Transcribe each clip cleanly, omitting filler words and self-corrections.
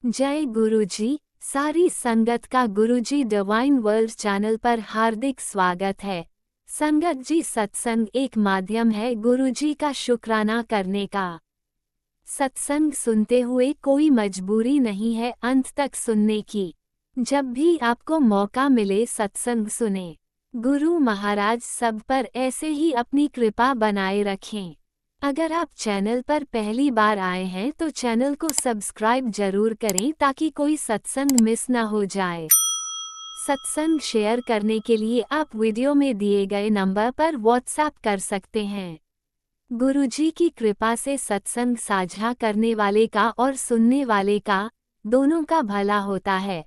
जय गुरुजी। सारी संगत का गुरुजी डिवाइन वर्ल्ड चैनल पर हार्दिक स्वागत है। संगत जी, सत्संग एक माध्यम है गुरुजी का शुक्राना करने का। सत्संग सुनते हुए कोई मजबूरी नहीं है अंत तक सुनने की। जब भी आपको मौका मिले सत्संग सुने। गुरु महाराज सब पर ऐसे ही अपनी कृपा बनाए रखें। अगर आप चैनल पर पहली बार आए हैं तो चैनल को सब्सक्राइब जरूर करें ताकि कोई सत्संग मिस ना हो जाए। सत्संग शेयर करने के लिए आप वीडियो में दिए गए नंबर पर व्हाट्सएप कर सकते हैं। गुरुजी की कृपा से सत्संग साझा करने वाले का और सुनने वाले का, दोनों का भला होता है।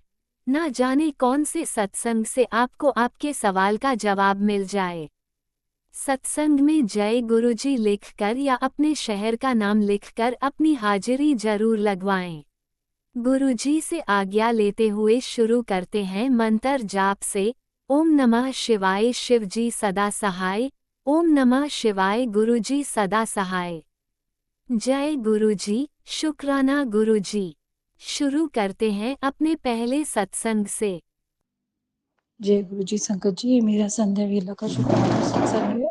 ना जाने कौन से सत्संग से आपको आपके सवाल का जवाब मिल जाए। सत्संग में जय गुरुजी लिखकर या अपने शहर का नाम लिखकर अपनी हाजिरी जरूर लगवाएं। गुरुजी से आज्ञा लेते हुए शुरू करते हैं मंत्र जाप से। ओम नमः शिवाय, शिवजी सदा सहाय। ओम नमः शिवाय, गुरुजी सदा सहाय। जय गुरुजी, शुक्राना गुरुजी। शुरू करते हैं अपने पहले सत्संग से। जय गुरु जी। संकट जी, ये मेरा संध्या वेला का शुक्राना सत्संग है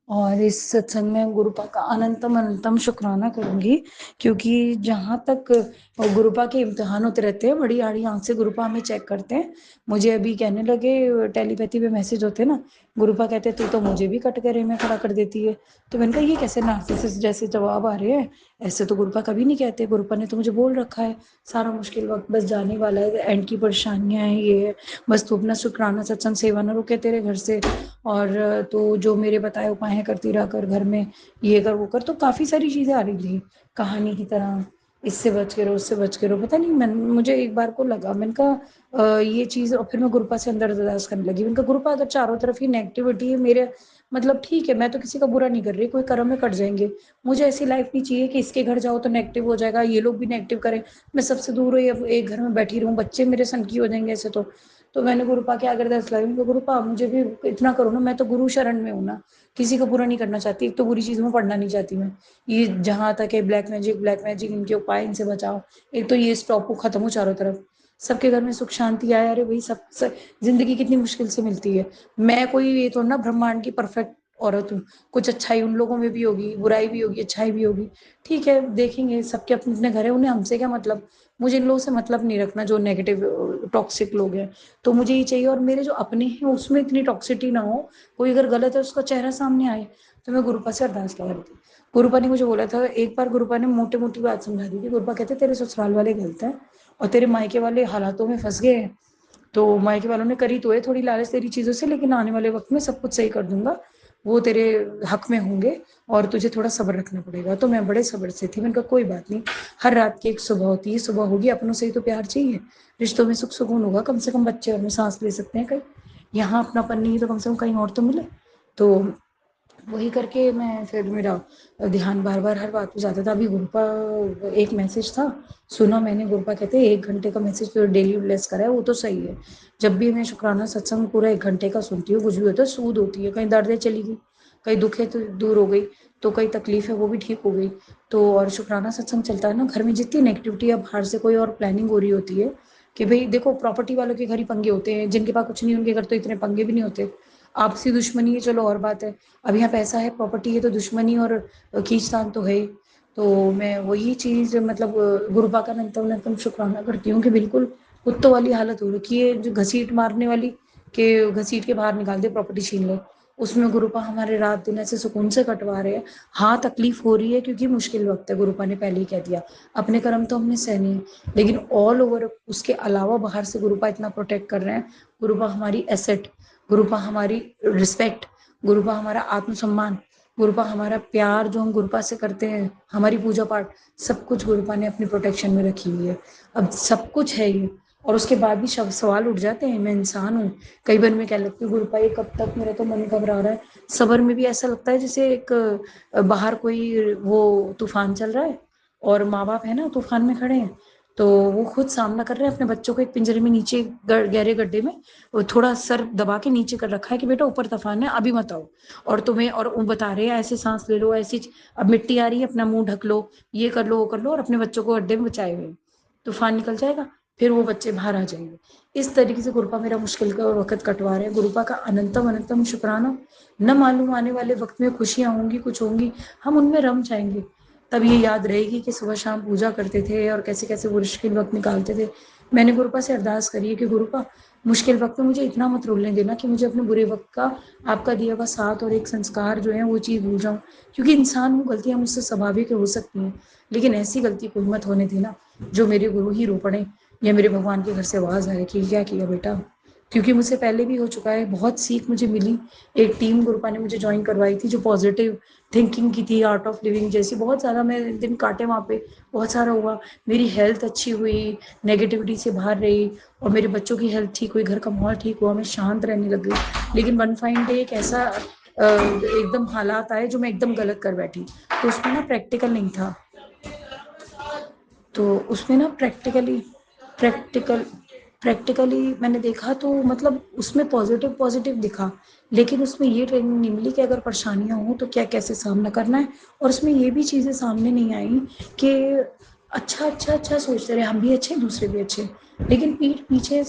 और इस सत्संग में गुरुपा का अनंतम अनंतम शुक्राना करूंगी, क्योंकि जहां तक गुरुपा के इम्तिहान होते रहते हैं, बड़ी आड़ी आंख से गुरुपा हमें चेक करते हैं। मुझे अभी कहने लगे, टेलीपैथी पे मैसेज होते हैं ना, गुरुपा कहते तू तो मुझे भी कटघरे में खड़ा कर देती है। तो मैंने कहा ये कैसे नार्सिसिस्ट जैसे जवाब आ रहे हैं, ऐसे तो गुरुपा कभी नहीं कहते। गुरुपा ने तो मुझे बोल रखा है सारा मुश्किल वक्त बस जाने वाला है, एंड की परेशानियां हैं, ये है, बस तू अपना शुक्राना सत्संग सेवा न रुके तेरे घर से, और तो जो मेरे बताए उपाय हैं करती रह कर, घर में ये कर वो कर। तो काफी सारी चीजें आ रही थी कहानी की तरह, इससे बच के रहो उससे बच के रहो, पता नहीं मुझे एक बार को लगा, मैंने कहा ये चीज, और फिर मैं गुरुपा से अंदर अरदास करने लगी। मैंने कहा गुरुपा अगर चारों तरफ ही नेगेटिविटी है मेरे, मतलब ठीक है, मैं तो किसी का बुरा नहीं कर रही, कोई कर्म में कट जाएंगे, मुझे ऐसी लाइफ नहीं चाहिए कि इसके घर जाओ तो नेगेटिव हो जाएगा, ये लोग भी नेगेटिव करें, मैं सबसे दूर हुई अब एक घर में बैठी रहूं, बच्चे मेरे सनकी हो जाएंगे ऐसे तो मैंने गुरुपा के आगे अरदास लाई। गुरुपा मुझे भी इतना करो ना, मैं तो गुरु शरण में हूँ ना, किसी का बुरा नहीं करना चाहती, एक तो बुरी चीजों में पढ़ना नहीं चाहती मैं, ये जहां तक है ब्लैक मैजिक इनके उपाय, इनसे बचाओ, एक तो ये स्टॉप खत्म हो चारों तरफ, सबके घर में सुख शांति आए। अरे भाई जिंदगी कितनी मुश्किल से मिलती है, मैं कोई ये तो ना ब्रह्मांड की परफेक्ट औरत हूँ, कुछ अच्छाई उन लोगों में भी होगी, बुराई भी होगी, अच्छाई भी होगी, ठीक है देखेंगे, सबके अपने अपने घर है, उन्हें हमसे क्या मतलब, मुझे इन लोगों से मतलब नहीं रखना जो नेगेटिव टॉक्सिक लोग हैं। तो मुझे ये चाहिए, और मेरे जो अपने हैं उसमें इतनी टॉक्सिटी ना हो, कोई अगर गलत है उसका चेहरा सामने आए। तो मैं गुरुपा से अरदास लगा रही थी। गुरुपा ने मुझे बोला था एक बार, गुरुपा ने मोटी मोटी बात समझा दी थी। गुरुपा कहते तेरे ससुराल वाले गलत हैं और तेरे मायके वाले हालातों में फंस गए हैं, तो मायके वालों ने करी तो है थोड़ी लालच तेरी चीजों से, लेकिन आने वाले वक्त में सब कुछ सही कर दूंगा, वो तेरे हक में होंगे, और तुझे थोड़ा सब्र रखना पड़ेगा। तो मैं बड़े सब्र से थी, मैंने कहा कोई बात नहीं, हर रात की एक सुबह होती है, सुबह होगी, अपनों से ही तो प्यार चाहिए, रिश्तों में सुख सुकून होगा, कम से कम बच्चे और में सांस ले सकते हैं कहीं, यहाँ अपनापन नहीं तो कम से कम कहीं और तो मिले। तो वही करके मैं, फिर मेरा ध्यान बार बार हर बात पे जाता था। अभी गुरुपा एक मैसेज था, सुना मैंने, गुरुपा कहते हैं 1 घंटे का मैसेज तो डेली ब्लेस करा है, वो तो सही है। जब भी मैं शुक्राना सत्संग पूरा 1 घंटे का सुनती हूँ, कुछ भी होता है सूद होती है, कहीं दर्द है चली गई, कहीं दुख है तो दूर हो गई, तो कहीं तकलीफ है वो भी ठीक हो गई। तो और शुक्राना सत्संग चलता है ना, घर में जितनी नेगेटिविटी है, बाहर से कोई और प्लानिंग हो रही होती है कि भाई देखो, प्रॉपर्टी वालों के घर ही पंगे होते हैं, जिनके पास कुछ नहीं उनके घर तो इतने पंगे भी नहीं होते। आपसी दुश्मनी है चलो और बात है, अब यहाँ पैसा है प्रॉपर्टी है तो दुश्मनी और खींचतान तो है। तो मैं वही चीज, मतलब गुरुपा का नंतम नंतम शुक्राना करती हूँ कि बिल्कुल कुत्तों वाली हालत हो रखी है, जो घसीट मारने वाली, के घसीट के बाहर निकाल दे, प्रॉपर्टी छीन ले, उसमें गुरुपा हमारे रात दिन ऐसे सुकून से कटवा रहे हैं। हाँ तकलीफ हो रही है क्योंकि मुश्किल वक्त है, गुरुपा ने पहले ही कह दिया, अपने कर्म तो हमने सहने हैं, लेकिन ऑल ओवर उसके अलावा बाहर से गुरुपा इतना प्रोटेक्ट कर रहे हैं। गुरुपा हमारी एसेट, गुरुपा हमारी रिस्पेक्ट, गुरुपा हमारा आत्मसम्मान, गुरुपा हमारा प्यार जो हम गुरुपा से करते हैं, हमारी पूजा पाठ, सब कुछ गुरुपा ने अपनी प्रोटेक्शन में रखी हुई है। अब सब कुछ है ये, और उसके बाद भी सवाल उठ जाते हैं, मैं इंसान हूँ, कई बार मैं कह लगती हूँ गुरुपा ये कब तक, मेरा तो मन घबरा रहा है। सबर में भी ऐसा लगता है जैसे एक बाहर कोई वो तूफान चल रहा है, और माँ बाप है ना तूफान में खड़े हैं, तो वो खुद सामना कर रहे हैं अपने बच्चों को एक पिंजरे में नीचे गहरे गड्ढे में, वो थोड़ा सर दबा के नीचे कर रखा है कि बेटा ऊपर तूफान है अभी मत आओ, और तुम्हें, और वो बता रहे हैं ऐसे सांस ले लो, ऐसी अब मिट्टी आ रही है अपना मुंह ढक लो, ये कर लो वो कर लो, और अपने बच्चों को गड्ढे में बचाए हुए। तूफान निकल जाएगा, फिर वो बच्चे बाहर आ जाएंगे। इस तरीके से गुरुपा मेरा मुश्किल का वक़्त कटवा रहे हैं। गुरुपा का अनंतम अनंतम शुक्राना। न मालूम आने वाले वक़्त में खुशियाँ होंगी, कुछ होंगी, हम उनमें रम जाएँगे। तब ये याद रहेगी कि सुबह शाम पूजा करते थे और कैसे-कैसे वो मुश्किल वक़्त निकालते थे। मैंने गुरुपा से अरदास करी है कि गुरुपा मुश्किल वक़्त में मुझे इतना मत रुलने देना कि मुझे अपने बुरे वक़्त का आपका दिया हुआ साथ और एक संस्कार जो है वो चीज़ भूल जाऊँ। क्योंकि इंसान हूँ, गलतियाँ मुझसे स्वाभाविक हो सकती हैं, लेकिन ऐसी गलती कोई मत होने देना जो मेरे गुरु ही रो पड़े या मेरे भगवान के घर से आवाज़ आए कि क्या किया बेटा। क्योंकि मुझसे पहले भी हो चुका है, बहुत सीख मुझे मिली। एक टीम गुरुपा ने मुझे जॉइन करवाई थी जो पॉजिटिव थिंकिंग की थी, आर्ट ऑफ लिविंग जैसी। बहुत ज़्यादा मैं दिन काटे वहाँ पे, बहुत सारा हुआ। मेरी हेल्थ अच्छी हुई, नेगेटिविटी से बाहर रही और मेरे बच्चों की हेल्थ ठीक हुई, घर का माहौल ठीक हुआ, मैं शांत रहने लग गई। लेकिन वन फाइन डे एक ऐसा एकदम हालात आए जो मैं एकदम गलत कर बैठी। तो उसमें ना प्रैक्टिकल नहीं था, तो उसमें ना प्रैक्टिकल प्रैक्टिकली मैंने देखा तो मतलब उसमें पॉजिटिव पॉजिटिव दिखा, लेकिन उसमें ये ट्रेनिंग नहीं मिली कि अगर परेशानियां हो तो क्या कैसे सामना करना है। और उसमें ये भी चीज़ें सामने नहीं आई कि अच्छा सोचते रहे हम भी अच्छे दूसरे भी अच्छे, लेकिन पीठ पीछे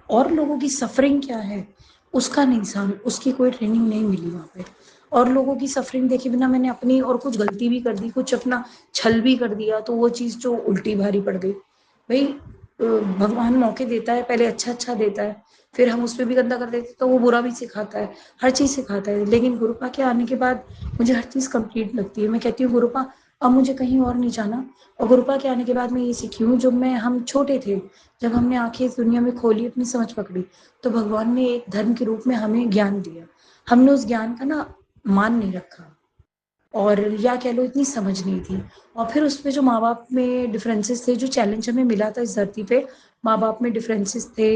और लोगों की सफरिंग क्या है उसका नहीं साम उसकी कोई ट्रेनिंग नहीं मिली वहाँ पे। और लोगों की सफरिंग देखे बिना मैंने अपनी और कुछ गलती भी कर दी, कुछ अपना छल भी कर दिया, तो वो चीज़ जो उल्टी भारी पड़ गई। भाई भगवान मौके देता है, पहले अच्छा अच्छा देता है, फिर हम उस पर भी गंदा कर देते तो वो बुरा भी सिखाता है, हर चीज़ सिखाता है। लेकिन गुरुपा के आने के बाद मुझे हर चीज़ कंप्लीट लगती है। मैं कहती हूँ गुरुपा अब मुझे कहीं और नहीं जाना। और गुरुपा के आने के बाद मैं ये सीखी हूँ, जब हम छोटे थे, जब हमने आंखें इस दुनिया में खोली, अपनी समझ पकड़ी, तो भगवान ने एक धर्म के रूप में हमें ज्ञान दिया। हमने उस ज्ञान का ना मान नहीं रखा, और या कह लो इतनी समझ नहीं थी। और फिर उसमें जो माँ बाप में डिफरेंसेस थे, जो चैलेंज हमें मिला था इस धरती पे, माँ बाप में डिफरेंसेस थे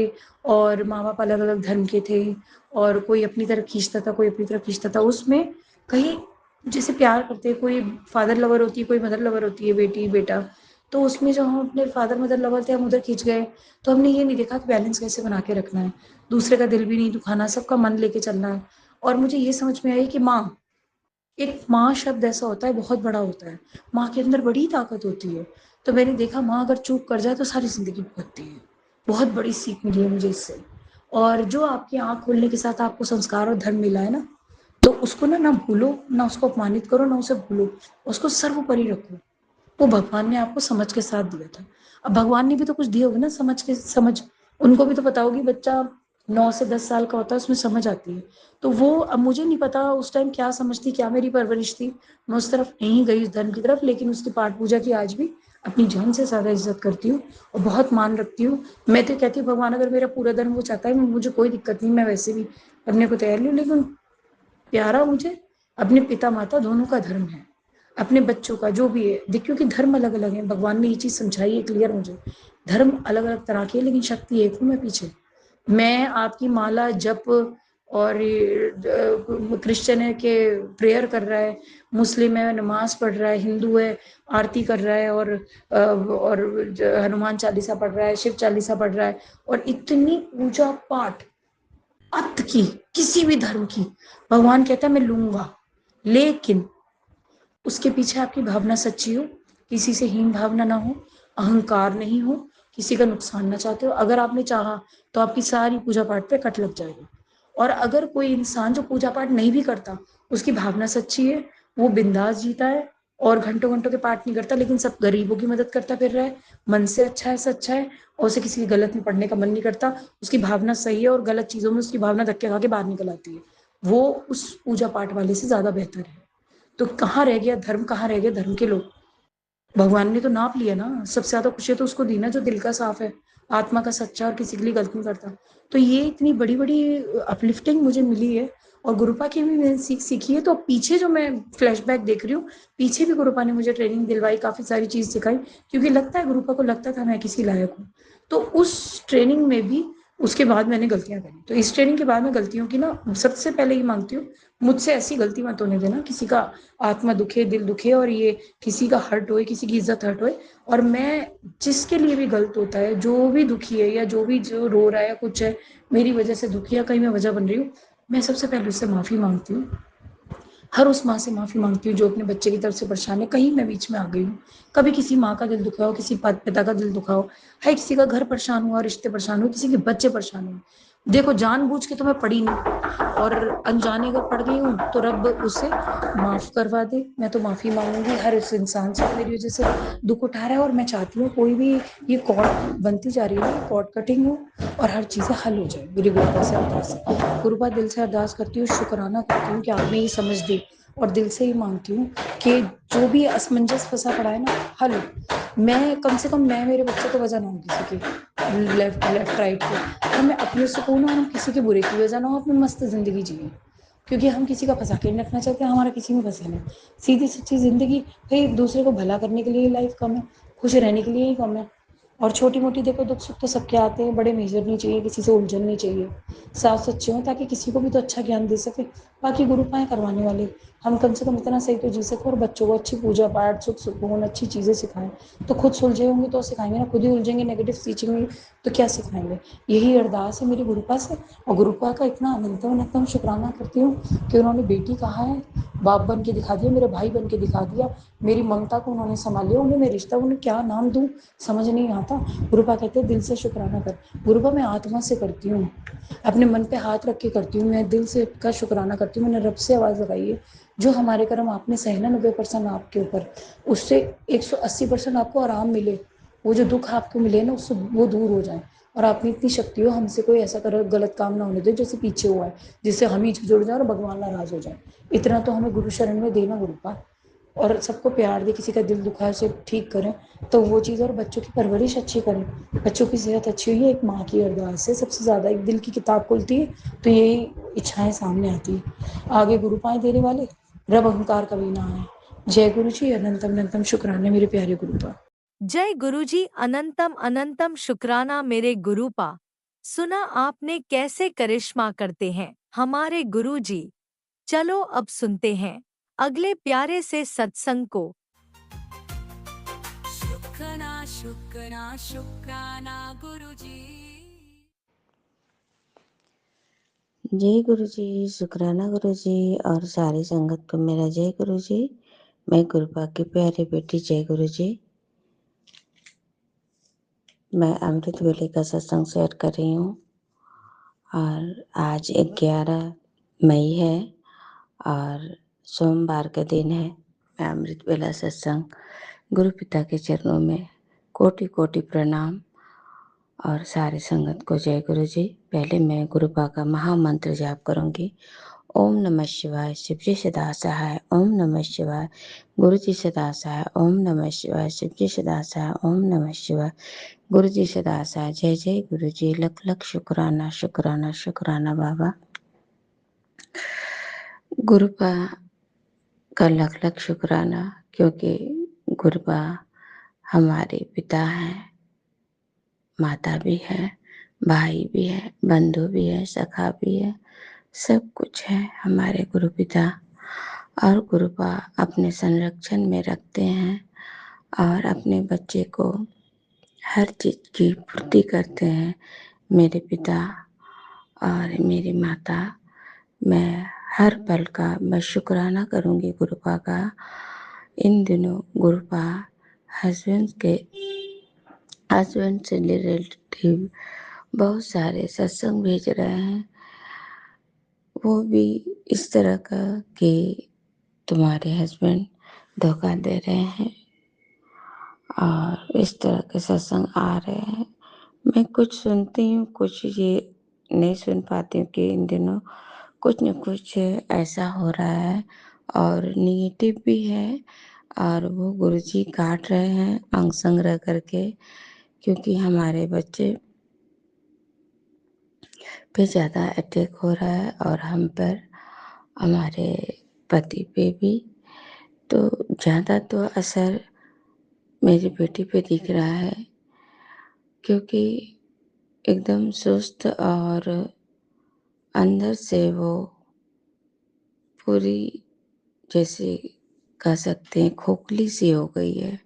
और माँ बाप अलग अलग धर्म के थे, और कोई अपनी तरफ खींचता था, कोई अपनी तरफ खींचता था। उसमें कहीं जैसे प्यार करते हैं, कोई फादर लवर होती है, कोई मदर लवर होती है, बेटी बेटा, तो उसमें जो हम अपने फादर मदर लवर थे, हम उधर खींच गए, तो हमने ये नहीं देखा कि बैलेंस कैसे बना के रखना है, दूसरे का दिल भी नहीं दुखाना, सबका मन लेके चलना है। और मुझे ये समझ में आई कि माँ, एक माँ शब्द ऐसा होता है, बहुत बड़ा होता है, माँ के अंदर बड़ी ताकत होती है। तो मैंने देखा माँ अगर चूक कर जाए तो सारी जिंदगी भुगतती है। बहुत बड़ी सीख मिली है मुझे इससे। और जो आपकी आँख खोलने के साथ आपको संस्कार और धर्म मिला है ना, तो उसको ना भूलो, ना उसको अपमानित करो, ना उसे भूलो, उसको सर्वोपरि रखो। वो भगवान ने आपको समझ के साथ दिया था। अब भगवान ने भी तो कुछ दिया होगा ना, समझ उनको भी तो पता होगी। बच्चा 9 से 10 साल का होता है, उसमें समझ आती है। तो वो, अब मुझे नहीं पता उस टाइम क्या समझ थी, क्या मेरी परवरिश थी, मैं उस तरफ नहीं गई, उस धर्म की तरफ, लेकिन उसकी पाठ पूजा की आज भी अपनी जान से ज्यादा इज्जत करती हूँ और बहुत मान रखती हूँ। मैं तो कहती हूँ भगवान अगर मेरा पूरा धर्म वो चाहता है, मुझे कोई दिक्कत नहीं, मैं वैसे भी करने को तैयार हूँ, लेकिन प्यारा मुझे अपने पिता माता दोनों का धर्म है, अपने बच्चों का जो भी है। देख, क्योंकि धर्म अलग अलग है, भगवान ने ये चीज समझाई है क्लियर मुझे। धर्म अलग अलग तरह के, लेकिन शक्ति एक हूँ मैं पीछे। मैं आपकी माला जप, और क्रिश्चियन है कि प्रेयर कर रहा है, मुस्लिम है नमाज पढ़ रहा है, हिंदू है आरती कर रहा है, और हनुमान चालीसा पढ़ रहा है, शिव चालीसा पढ़ रहा है, और इतनी पूजा पाठ अत की, किसी भी धर्म की, भगवान कहता है मैं लूंगा, लेकिन उसके पीछे आपकी भावना सच्ची हो, किसी से हीन भावना ना हो, अहंकार नहीं हो, किसी का नुकसान ना चाहते हो। अगर आपने चाहा तो आपकी सारी पूजा पाठ पे कट लग जाएगी। और अगर कोई इंसान जो पूजा पाठ नहीं भी करता, उसकी भावना सच्ची है, वो बिंदास जीता है और घंटों घंटों के पाठ नहीं करता, लेकिन सब गरीबों की मदद करता फिर रहा है, मन से अच्छा है, सच्चा है, और उसे किसी गलत में पढ़ने का मन नहीं करता, उसकी भावना सही है, और गलत चीजों में उसकी भावना धक्के खा के बाहर निकल आती है, वो उस पूजा पाठ वाले से ज्यादा बेहतर है। तो कहाँ रह गया धर्म, कहाँ रह गए धर्म के लोग। भगवान ने तो नाप लिया ना, सबसे ज्यादा खुशी तो उसको दी ना जो दिल का साफ है, आत्मा का सच्चा, और किसी के लिए गलत नहीं करता। तो ये इतनी बड़ी बड़ी अपलिफ्टिंग मुझे मिली है। और गुरुपा की भी मैंने सीखी है। तो पीछे जो मैं फ्लैशबैक देख रही हूँ, पीछे भी गुरुपा ने मुझे ट्रेनिंग दिलवाई, काफी सारी चीज सिखाई, क्योंकि लगता है गुरुपा को लगता था मैं किसी लायक हूँ। तो उस ट्रेनिंग में भी उसके बाद मैंने गलतियां करी, तो इस ट्रेनिंग के बाद मैं गलतियों की ना सबसे पहले ही मांगती हूँ, मुझसे ऐसी गलती मत होने देना, किसी का आत्मा दुखे, दिल दुखे, और ये किसी का हर्ट होए, किसी की इज्जत हर्ट होए। और मैं जिसके लिए भी गलत होता है, जो भी दुखी है, या जो भी जो रो रहा है या कुछ है, मेरी वजह से दुखी, या कहीं मैं वजह बन रही हूँ, मैं सबसे पहले उससे माफी मांगती हूँ। हर उस माँ से माफ़ी माँगती हूँ जो अपने बच्चे की तरफ से परेशान है। कहीं मैं बीच में आ गई हूँ, कभी किसी माँ का दिल दुखा हो, किसी पिता का दिल दुखा हो, है किसी का घर परेशान हुआ, रिश्ते परेशान हुए, किसी के बच्चे परेशान हुए। देखो जानबूझ के तो मैं पड़ी नहीं, और अनजाने अगर पड़ गई हूँ तो रब उसे माफ़ करवा दे। मैं तो माफ़ी माँगूँगी हर उस इंसान से जो मेरी वज़ह से दुःख उठा रहा है, और मैं चाहती हूँ कोई भी ये कॉर्ड बनती जा रही है ना, कॉर्ड कटिंग हो और हर चीज़ें हल हो जाए। मेरी गुरुपा से अरदास है। गुरुपा दिल से अरदास करती हूँ, शुक्राना करती हूँ कि आपने ये समझ दी, और दिल से ही मांगती हूँ कि जो भी असमंजस फँसा पड़ा है ना, हल हो। मैं कम से कम मैं मेरे बच्चे को वजह ना हूँ किसी की, लेफ्ट लेफ्ट राइट की, और मैं अपने सुकून और हम किसी के बुरे की वजह ना हो, अपनी मस्त ज़िंदगी जिए। क्योंकि हम किसी का फंसा के नहीं रखना चाहते, हमारा किसी में फंसा नहीं। सीधी सच्ची ज़िंदगी भाई, दूसरे को भला करने के लिए लाइफ कम है, खुश रहने के लिए ही कम है। और छोटी मोटी देखो दुख सुख तो सबके आते हैं, बड़े मेजर नहीं चाहिए, किसी से उलझन नहीं चाहिए। साफ सच्चे हों ताकि किसी को भी तो अच्छा ज्ञान दे सके। बाकी गुरु पाएँ करवाने वाले, हम कम से कम इतना सही तो जी सकें, और बच्चों को अच्छी पूजा पाठ, सुख सुकून, अच्छी चीज़ें सिखाएं। तो खुद सुलझे होंगे तो सिखाएंगे ना, खुद ही उलझेंगे, नेगेटिव सीखेंगे तो क्या सिखाएंगे। यही अरदास है मेरी गुरुपा से, और गुरुपा का इतना अनंतम शुक्राना करती हूँ कि उन्होंने बेटी कहा है, बाप बन के दिखा दिया, मेरे भाई बन के दिखा दिया, मेरी ममता को उन्होंने संभाल लिया। उन्हें मैं रिश्ता, उन्हें क्या नाम दूँ समझ नहीं आता। गुरुपा कहते हैं दिल से शुक्राना कर। गुरुपा मैं आत्मा से करती हूँ, अपने मन पे हाथ रख के करती हूँ, मैं दिल से का शुक्राना करती हूँ। मैंने रब से आवाज़ लगाई है, जो हमारे कर्म आपने सहे ना 90% आपके ऊपर, उससे 180% आपको आराम मिले। वो जो दुख आपको मिले ना, उससे वो दूर हो जाए, और आपने इतनी शक्ति हो, हमसे कोई ऐसा गलत काम ना होने दे जैसे पीछे हुआ है, जिससे हम ही जुड़ जाए और भगवान नाराज हो जाए। इतना तो हमें गुरु शरण में देना गुरुपा, और सबको प्यार दे, किसी का दिल दुखा है उसे ठीक करें, तो वो चीज़, और बच्चों की परवरिश अच्छी करें, बच्चों की सेहत अच्छी हुई है। एक माँ की अरदास है सबसे ज़्यादा, एक दिल की किताब खुलती है तो यही इच्छाएं सामने आती है। आगे गुरु पाए देने वाले, रब अहंकार कभी ना आए। जय गुरु जी, अनंतम अनंतम शुक्राने मेरे प्यारे गुरुपा। जय गुरुजी, अनंतम अनंतम शुक्राना मेरे गुरुपा। सुना आपने कैसे करिश्मा करते हैं हमारे गुरुजी। चलो अब सुनते हैं अगले प्यारे से सत्संग को। शुक्राना शुक्राना शुक्राना गुरुजी। जय गुरु जी, शुक्राना गुरु जी और सारी संगत को मेरा जय गुरु जी। मैं गुरुपा की प्यारी बेटी जय गुरु जी। मैं अमृत वेले का सत्संग शेयर कर रही हूँ, और आज 11 मई है और सोमवार का दिन है। मैं अमृत वेला सत्संग गुरु पिता के चरणों में कोटि कोटि प्रणाम, और सारे संगत को जय गुरु जी। पहले मैं गुरुपा का महामंत्र जाप करूँगी। ओम नमः शिवाय, शिव जी सदा सहाय। ओम नमः शिवाय, गुरु जी सदा सहाय। ओम नमः शिवाय, शिव जी सदा सहाय। ओम नमः शिवाय, गुरु जी सदा सहाय। जय जय गुरु जी, लख लख शुक्राना शुक्राना शुक्राना बाबा। गुरुपा का लख लख शुक्राना, क्योंकि गुरुपा हमारे पिता हैं, माता भी है, भाई भी है, बंधु भी है, सखा भी है, सब कुछ है हमारे गुरु पिता। और गुरुपा अपने संरक्षण में रखते हैं और अपने बच्चे को हर चीज़ की पूर्ति करते हैं। मेरे पिता और मेरी माता, मैं हर पल का मैं शुक्राना करूँगी गुरुपा का। इन दिनों गुरुपा हस्बैंड से रिलेटिव बहुत सारे सत्संग भेज रहे हैं, वो भी इस तरह का कि तुम्हारे हस्बैंड धोखा दे रहे हैं, और इस तरह के सत्संग आ रहे हैं। मैं कुछ सुनती हूँ, कुछ ये नहीं सुन पाती हूँ कि इन दिनों कुछ न कुछ ऐसा हो रहा है, और निगेटिव भी है, और वो गुरुजी काट रहे हैं अंग संग्रह करके, क्योंकि हमारे बच्चे पे ज़्यादा अटैक हो रहा है और हम पर, हमारे पति पे भी। तो ज़्यादा तो असर मेरी बेटी पे दिख रहा है, क्योंकि एकदम सुस्त और अंदर से वो पूरी, जैसे कह सकते हैं, खोखली सी हो गई है,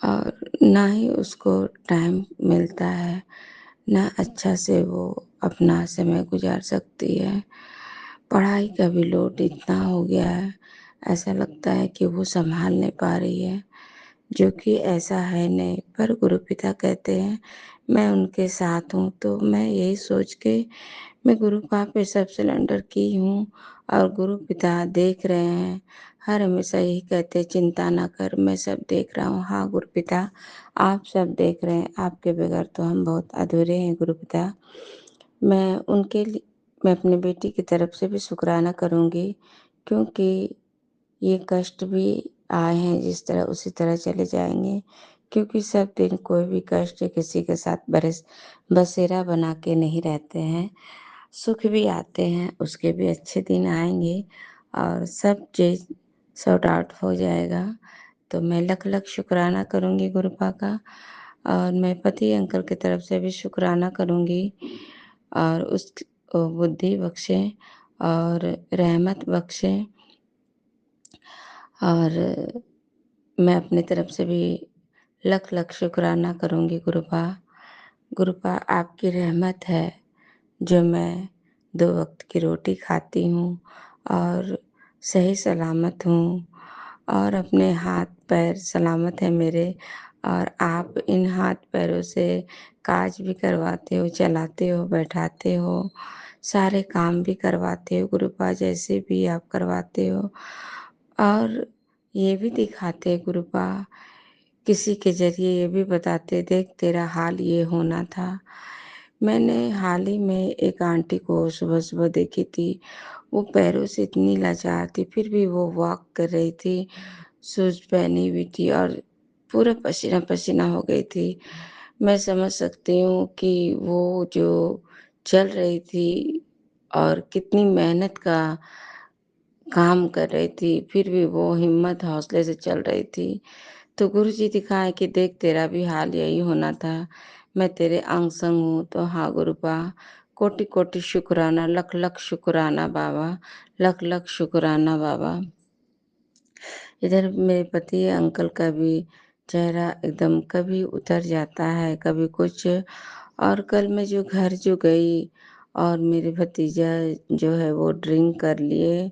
और ना ही उसको टाइम मिलता है, ना अच्छा से वो अपना समय गुजार सकती है। पढ़ाई का भी लोड इतना हो गया है, ऐसा लगता है कि वो संभाल नहीं पा रही है, जो कि ऐसा है नहीं। पर गुरुपिता कहते हैं मैं उनके साथ हूँ, तो मैं यही सोच के मैं गुरु पाप पे सब सिलेंडर की हूँ और गुरु पिता देख रहे हैं। हर हमेशा यही कहते चिंता ना कर, मैं सब देख रहा हूँ। हाँ गुरु पिता, आप सब देख रहे हैं, आपके बगैर तो हम बहुत अधूरे हैं गुरु पिता। मैं अपनी बेटी की तरफ से भी शुक्राना करूँगी, क्योंकि ये कष्ट भी आए हैं जिस तरह उसी तरह चले जाएंगे, क्योंकि सब दिन कोई भी कष्ट किसी के साथ बसेरा बना के नहीं रहते हैं। सुख भी आते हैं, उसके भी अच्छे दिन आएंगे और सब चीज़ सॉर्ट आउट हो जाएगा। तो मैं लख लख शुक्राना करूँगी गुरुपा का, और मैं पति अंकल की तरफ से भी शुक्राना करूँगी और उस बुद्धि बख्शे और रहमत बख्शे। और मैं अपनी तरफ से भी लख लख शुक्राना करूँगी गुरुपा। गुरुपा आपकी रहमत है जो मैं 2 वक़्त की रोटी खाती हूँ और सही सलामत हूँ और अपने हाथ-पैर सलामत हैं मेरे, और आप इन हाथ-पैरों से काज भी करवाते हो, चलाते हो, बैठाते हो, सारे काम भी करवाते हो गुरुपा, जैसे भी आप करवाते हो। और ये भी दिखाते गुरुपा, किसी के ज़रिए ये भी बताते देख तेरा हाल ये होना था। मैंने हाल ही में एक आंटी को सुबह-सुबह देखी थी, वो पैरों से इतनी लाचार थी, फिर भी वो वॉक कर रही थी, शूज़ पहनी हुई थी और पूरा पसीना-पसीना हो गई थी। मैं समझ सकती हूँ कि वो जो चल रही थी और कितनी मेहनत का काम कर रही थी, फिर भी वो हिम्मत हौसले से चल रही थी। तो गुरुजी दिखाए कि देख तेरा भी हाल यही होना था, मैं तेरे अंग संग हूँ। तो हाँ गुरुपा, कोटि-कोटि शुक्राना, लख-लख शुक्राना बाबा, लख-लख शुक्राना बाबा। इधर मेरे पति अंकल का भी चेहरा एकदम कभी उतर जाता है, कभी कुछ। और कल मैं जो गई और मेरे भतीजा जो है वो ड्रिंक कर लिए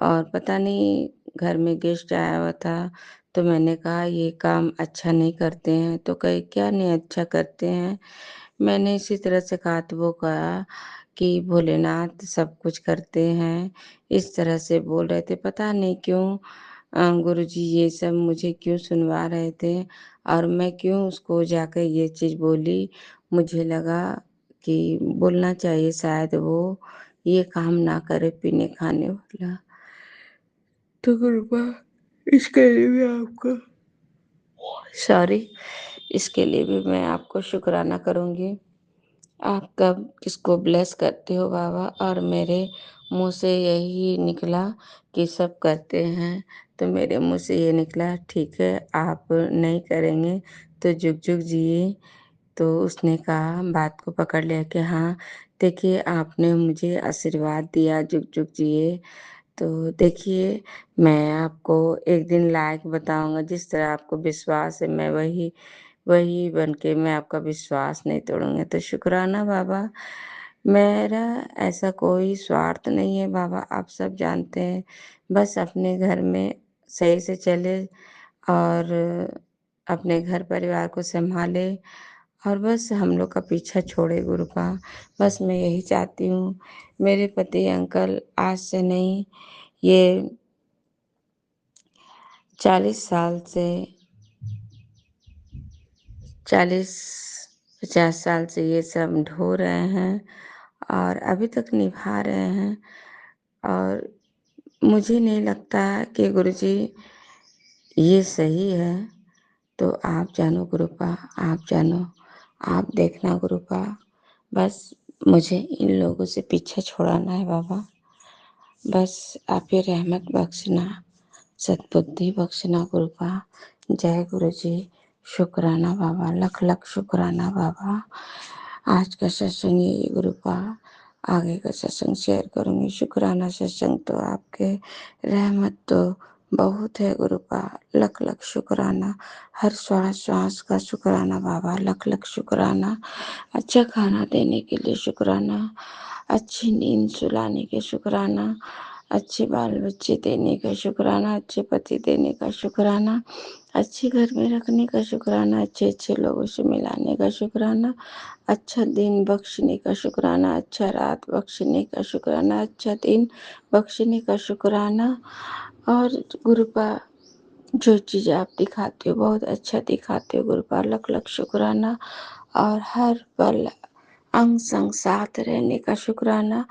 और पता नहीं घर में गेस्ट आया हुआ था, तो मैंने कहा ये काम अच्छा नहीं करते हैं, तो कहे क्या नहीं अच्छा करते हैं? मैंने इसी तरह से कहा तो वो कहा कि भोलेनाथ सब कुछ करते हैं, इस तरह से बोल रहे थे। पता नहीं क्यों गुरुजी ये सब मुझे क्यों सुनवा रहे थे और मैं क्यों उसको जाकर ये चीज़ बोली। मुझे लगा कि बोलना चाहिए, शायद वो ये काम ना करे पीने खाने वाला। तो गुरुबा, इसके लिए भी आपको सॉरी, इसके लिए भी मैं आपको शुक्राना करूँगी। आप कब किसको ब्लेस करते हो बाबा, और मेरे मुँह से यही निकला कि सब करते हैं, तो मेरे मुँह से ये निकला ठीक है, आप नहीं करेंगे तो जुग-जुग जिए। तो उसने कहा, बात को पकड़ लिया कि हाँ, देखिए आपने मुझे आशीर्वाद दिया जुग-जुग जिए, तो देखिए मैं आपको एक दिन लायक बताऊँगा, जिस तरह आपको विश्वास है मैं वही वही बन के मैं आपका विश्वास नहीं तोड़ूँगी। तो शुक्राना बाबा, मेरा ऐसा कोई स्वार्थ नहीं है बाबा, आप सब जानते हैं। बस अपने घर में सही से चले और अपने घर परिवार को सँभाले और बस हम लोग का पीछा छोड़े गुरुपा। बस मैं यही चाहती हूँ। मेरे पति अंकल आज से नहीं, ये 40 साल से 40-50 साल से ये सब ढो रहे हैं और अभी तक निभा रहे हैं, और मुझे नहीं लगता कि गुरुजी ये सही है। तो आप जानो गुरुपा, आप जानो, आप देखना गुरुपा, बस मुझे इन लोगों से पीछा छुड़ाना है बाबा। बस आप ही रहमत बख्शना, सद्बुद्धि बख्शना गुरुपा। जय गुरु जी। शुक्राना बाबा, लख लख शुक्राना बाबा। आज का सत्संग यही गुरुपा, आगे का सत्संग शेयर करूँगी। शुक्राना सत्संग तो आपके, रहमत तो बहुत है गुरुपा। लख लख शुक्राना, हर श्वास श्वास का शुक्राना बाबा, लख लख शुक्राना। अच्छा खाना देने के लिए शुक्राना, अच्छी नींद सुलाने का शुक्राना, अच्छे बाल बच्चे देने का शुक्राना, अच्छे पति देने का शुक्राना, अच्छे घर में रखने का शुक्राना, अच्छे-अच्छे लोगों से मिलाने का शुक्राना, अच्छा दिन बख्शने का शुक्राना, अच्छा रात बख्शने का शुक्राना, अच्छा दिन बख्शने का शुक्राना। और गुरुपा जो चीज़ आप दिखाते हो बहुत अच्छा दिखाते हो गुरुपा, लख-लख शुक्राना। और हर पल अंग संग साथ रहने का शुक्राना,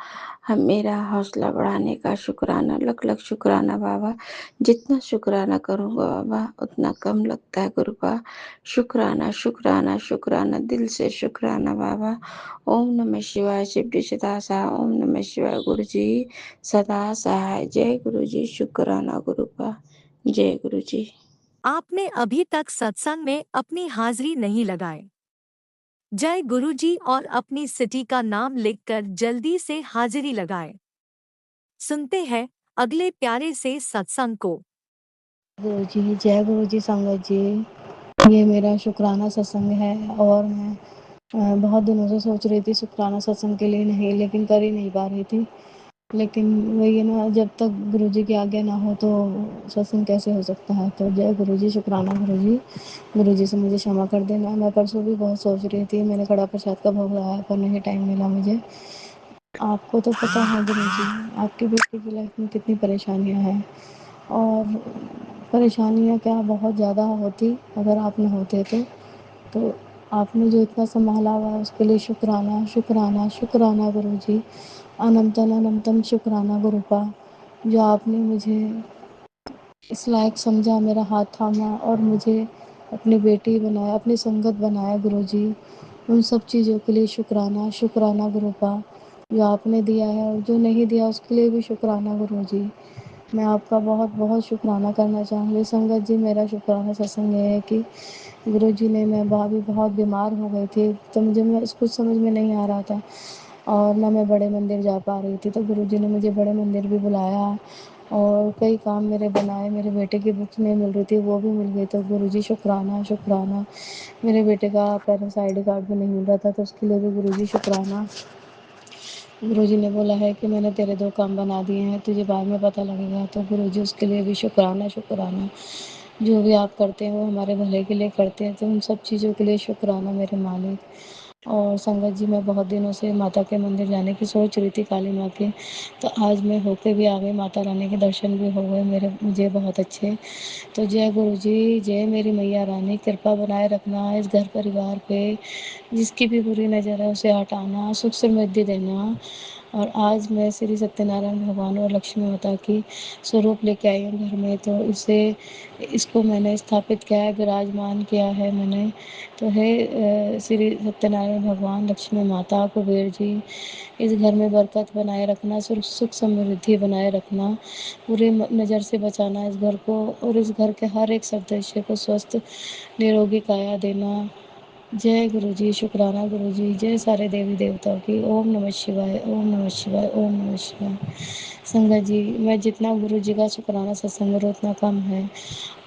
हम मेरा हौसला बढ़ाने का शुक्राना, लख-लख शुक्राना बाबा। जितना शुक्राना करूँगा बाबा उतना कम लगता है गुरुपा। शुक्राना, शुक्राना, शुक्राना, दिल से शुक्राना बाबा। ओम नमः शिवाय, शिवजी सदा सहाय। ओम नमः शिवाय, गुरुजी सदा सहाय। जय गुरुजी, शुक्राना गुरुपा। जय गुरुजी। आपने अभी तक सत्संग में अपनी हाजिरी नहीं लगाई। जय गुरुजी और अपनी सिटी का नाम लिखकर जल्दी से हाजिरी लगाएं। सुनते हैं अगले प्यारे से सत्संग को। गुरु जी, जय गुरु जी संगत जी। ये मेरा शुक्राना सत्संग है और मैं बहुत दिनों से सोच रही थी शुक्राना सत्संग के लिए, नहीं लेकिन कर ही नहीं पा रही थी। लेकिन वही है ना, जब तक गुरु जी की आज्ञा ना हो तो सत्संग कैसे हो सकता है। तो जय गुरु जी, शुक्राना गुरु जी। गुरु जी से मुझे क्षमा कर देना। मैं परसों भी बहुत सोच रही थी, मैंने कड़ा प्रसाद का भोग लगाया पर नहीं टाइम मिला मुझे। आपको तो पता है गुरु जी, आपकी बेटी की लाइफ में कितनी परेशानियाँ हैं, और परेशानियाँ क्या बहुत ज़्यादा होती अगर आप न होते तो आपने जो इतना संभाला हुआ है उसके लिए शुक्राना, शुक्राना, शुक्राना गुरु जी। अनंतन अनंतम शुक्राना गुरुपा, जो आपने मुझे इस लायक समझा, मेरा हाथ थामा और मुझे अपनी बेटी बनाया, अपनी संगत बनाया गुरु जी। उन सब चीज़ों के लिए शुक्राना, शुक्राना गुरुपा, जो आपने दिया है और जो नहीं दिया उसके लिए भी शुक्राना गुरु जी। मैं आपका बहुत बहुत शुक्राना करना चाहूँगी संगत जी। मेरा शुक्राना सत्संग ये है कि गुरु जी ने, मैं भाभी बहुत बीमार हो गई थी तो मुझे मैं कुछ समझ में नहीं आ रहा था और ना मैं बड़े मंदिर जा पा रही थी, तो गुरु जी ने मुझे बड़े मंदिर भी बुलाया और कई काम मेरे बनाए। मेरे बेटे की बुक्स नहीं मिल रही थी, वो भी मिल गई। तो गुरु जी शुक्राना, शुक्राना। मेरे बेटे का पेरेंट्स ID कार्ड भी नहीं मिल रहा था तो उसके लिए भी गुरु जी शुक्राना। गुरुजी ने बोला है कि मैंने तेरे 2 काम बना दिए हैं, तुझे बाद में पता लगेगा। तो गुरुजी उसके लिए भी शुक्राना, शुक्राना। जो भी आप करते हैं वो हमारे भले के लिए करते हैं, तो उन सब चीज़ों के लिए शुक्राना मेरे मालिक। और संगत जी, मैं बहुत दिनों से माता के मंदिर जाने की सोच रही थी, काली माँ के, तो आज मैं होके भी आ गई। माता रानी के दर्शन भी हो गए मुझे बहुत अच्छे। तो जय गुरु जी, जय मेरी मैया रानी। कृपा बनाए रखना इस घर परिवार पे, जिसकी भी बुरी नज़र है उसे हटाना, सुख समृद्धि देना। और आज मैं श्री सत्यनारायण भगवान और लक्ष्मी माता की स्वरूप लेके आई हूँ घर में, तो इसको मैंने स्थापित किया है, विराजमान किया है मैंने। तो हे श्री सत्यनारायण भगवान, लक्ष्मी माता, कुबेर जी, इस घर में बरकत बनाए रखना, सुख समृद्धि बनाए रखना, बुरी नज़र से बचाना इस घर को, और इस घर के हर एक सदस्य को स्वस्थ निरोगी काया देना। जय गुरु जी, शुक्राना गुरु जी। जय सारे देवी देवताओं की। ओम नमः शिवाय, ओम नमः शिवाय, ओम नमः शिवाय। संगत जी, मैं जितना गुरु जी का शुक्राना सत्संग करूँ उतना कम है।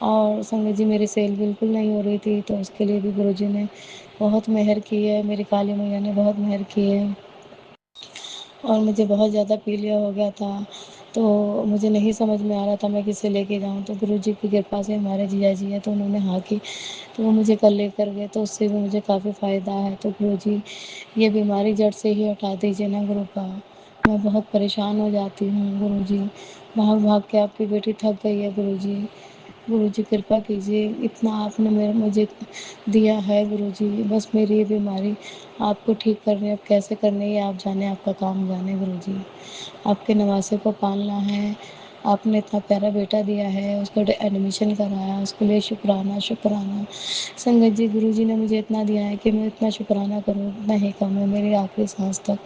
और संगत जी, मेरी सेल बिल्कुल नहीं हो रही थी तो उसके लिए भी गुरु जी ने बहुत मेहर की है, मेरी काली मैया ने बहुत मेहर की है। और मुझे बहुत ज़्यादा पीलिया हो गया था, तो मुझे नहीं समझ में आ रहा था मैं किसे लेके जाऊँ। तो गुरु जी की कृपा से हमारे जीजा जी हैं तो उन्होंने हाँ की, तो वो मुझे कल लेकर गए, तो उससे भी मुझे काफ़ी फ़ायदा है। तो गुरु जी, ये बीमारी जड़ से ही हटा दीजिए ना गुरु का। मैं बहुत परेशान हो जाती हूँ गुरु जी, भाग भाग के आपकी बेटी थक गई है गुरु जी। गुरु जी कृपा कीजिए, इतना आपने मुझे दिया है गुरु जी, बस मेरी ये बीमारी आपको ठीक करनी है। अब कैसे करनी है आप जाने, आपका काम जाने गुरु जी। आपके नवासे को पालना है। आपने इतना प्यारा बेटा दिया है, उसका एडमिशन कराया, उसके लिए शुक्राना, शुक्राना। संगत जी, गुरु जी ने मुझे इतना दिया है कि मैं इतना शुक्राना करूँ उतना ही कम है, मेरी आखिरी सांस तक।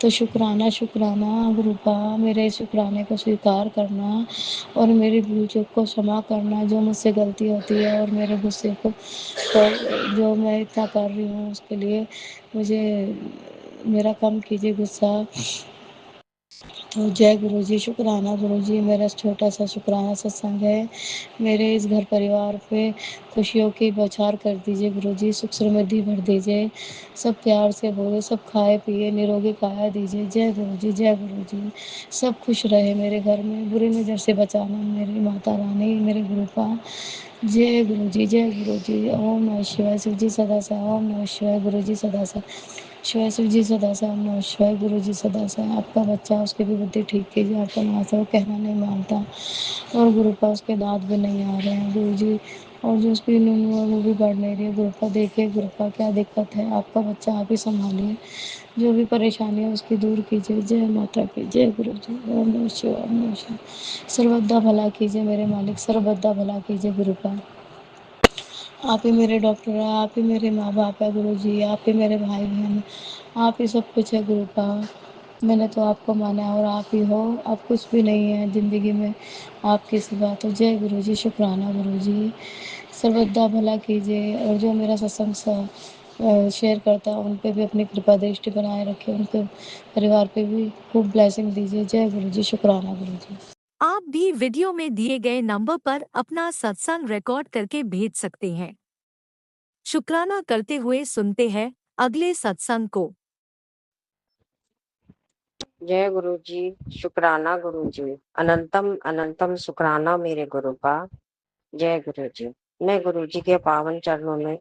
तो शुक्राना, शुक्राना गुरुपा, मेरे शुक्राने को स्वीकार करना और मेरी भूल चूक को क्षमा करना, जो मुझसे गलती होती है, और मेरे गुस्से को जो मैं इतना कर रही हूँ उसके लिए मुझे मेरा कम कीजिए गुस्सा। तो जय गुरु जी, शुक्राना गुरु जी, मेरा छोटा सा शुक्राना सत्संग है। मेरे इस घर परिवार पे खुशियों की बौछार कर दीजिए गुरु जी, सुख समृद्धि भर दीजिए, सब प्यार से बोले, सब खाए पिए निरोगी काया दीजिए। जय गुरु जी, जय गुरु जी, सब खुश रहे मेरे घर में, बुरी नज़र से बचाना मेरी माता रानी, मेरे गुरु का। जय गुरु जी, जय गुरु जी। ओम नमः शिवाय, शिव जी सदा से। ओम नमः शिवाय, गुरु जी सदा से। शिवाय शिव जी सदा से। ओम नमः शिवाय, गुरु जी सदा से। आपका बच्चा, उसकी भी बुद्धि ठीक कीजिए, आपका नाम वो कहना नहीं मानता, और गुरु का उसके दांत भी नहीं आ रहे हैं गुरु जी, और जो उसकी नींद है वो भी बढ़ नहीं रही है। गुरु का देखिए, गुरु का क्या दिक्कत है, आपका बच्चा आप ही संभालिए, जो भी परेशानी है उसकी दूर कीजिए। जय माता की, जय गुरु जी। ओम नमः शिवाय, ओम नमः शिवाय। सर्वदा भला कीजिए मेरे मालिक, सर्वदा भला कीजिए गुरु का। आप ही मेरे डॉक्टर हैं, आप ही मेरे माँ बाप है गुरु जी, आप ही मेरे भाई बहन, आप ही सब कुछ है गुरु का। मैंने तो आपको माना है और आप ही हो, अब कुछ भी नहीं है ज़िंदगी में आपकी सिवा। तो जय गुरु जी, शुक्राना गुरु जी, सर्वदा भला कीजिए। और जो मेरा सत्संग शेयर करता है उन पे भी अपनी कृपा दृष्टि बनाए रखे, उनके परिवार पे भी खूब ब्लेसिंग दीजिए। जय गुरु जी, शुक्राना गुरु जी। आप भी वीडियो में दिए गए नंबर पर अपना सत्संग रिकॉर्ड करके भेज सकते हैं। शुक्राना करते हुए सुनते हैं अगले सत्संग को। जय गुरु जी, शुक्राना गुरु जी, अनंतम अनंतम शुक्राना मेरे गुरु का। जय गुरु जी। मैं गुरु जी के पावन चरणों में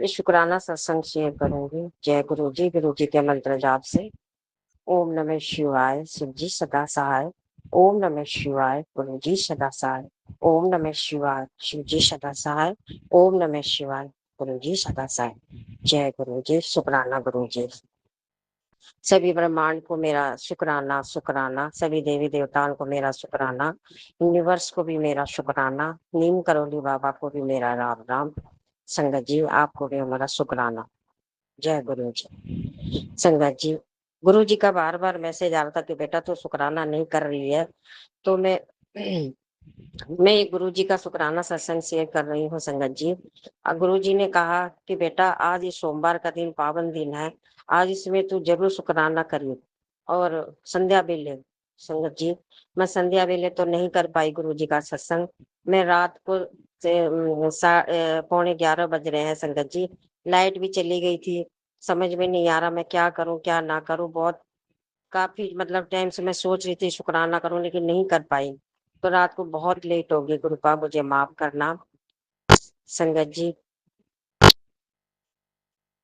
इस शुक्राना सत्संग शेयर करूंगी। जय गुरु जी के मंत्र जाप से। ओम नमः शिवाय, शिव जी सदा सहाय। ओम नमः शिवाय, गुरु जी सदा सहाय। ओम नमः शिवाय, शिव जी सदा सहाय। ओम नमः शिवाय, गुरु जी सदा सहाय। जय गुरु जी, शुक्राना गुरु जी। सभी ब्रह्मांड को मेरा शुक्राना, शुक्राना। सभी देवी देवताओं को मेरा शुक्राना। यूनिवर्स को भी मेरा शुक्राना। नीम करोली बाबा को भी मेरा राम राम। संगत जी, आपको भी हमारा शुक्राना। जय गुरु जी। संगत जी, गुरु जी का बार बार मैसेज आ रहा था कि बेटा तो शुक्राना नहीं कर रही है, तो मैं गुरु जी का शुक्राना सत्संग शेयर कर रही हूँ। संगत जी, गुरु जी ने कहा कि बेटा आज इस सोमवार का दिन पावन दिन है, आज इसमें तू जरूर शुक्राना करिए। और संध्या बेले, संगत जी, मैं संध्या बेले तो नहीं कर पाई गुरु जी का सत्संग। मैं रात को पौने 11 बज रहे हैं संगत जी, लाइट भी चली गई थी, समझ में नहीं आ रहा मैं क्या करूं क्या ना करूं। बहुत काफी मतलब टाइम से मैं सोच रही थी शुक्राना करूं, लेकिन नहीं कर पाई, तो रात को बहुत लेट हो गई। कृपा मुझे माफ करना संगत जी।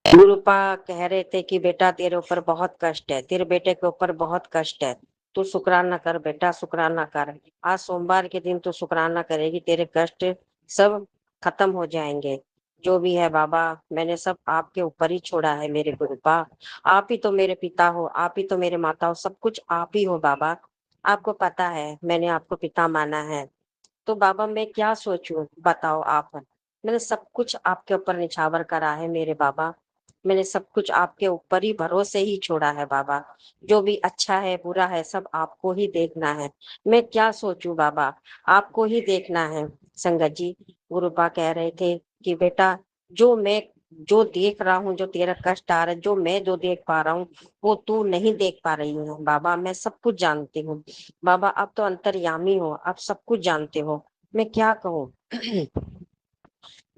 गुरुपा कह रहे थे कि बेटा तेरे ऊपर बहुत कष्ट है, तेरे बेटे के ऊपर बहुत कष्ट है, तू शुक्राना कर बेटा, शुक्राना कर। आज सोमवार के दिन तू शुक्राना करेगी, तेरे कष्ट सब खत्म हो जाएंगे। जो भी है बाबा, मैंने सब आपके ऊपर ही छोड़ा है मेरे गुरुपा। आप ही तो मेरे पिता हो, आप ही तो मेरे माता हो, सब कुछ आप ही हो बाबा। आपको पता है मैंने आपको पिता माना है, तो बाबा मैं क्या सोचूं बताओ आप। मैंने सब कुछ आपके ऊपर निछावर करा है मेरे बाबा, मैंने सब कुछ आपके ऊपर ही भरोसे ही छोड़ा है बाबा। जो भी अच्छा है बुरा है सब आपको ही देखना है, मैं क्या सोचूं बाबा, आपको ही देखना है। संगत जी, गुरुपा कह रहे थे कि बेटा जो मैं जो देख रहा हूँ, जो तेरा कष्ट आ रहा है, जो मैं जो देख पा रहा हूँ वो तू नहीं देख पा रही है बाबा। मैं सब कुछ जानती हूँ बाबा, आप तो अंतर्यामी हो, आप सब कुछ जानते हो, मैं क्या कहूँ।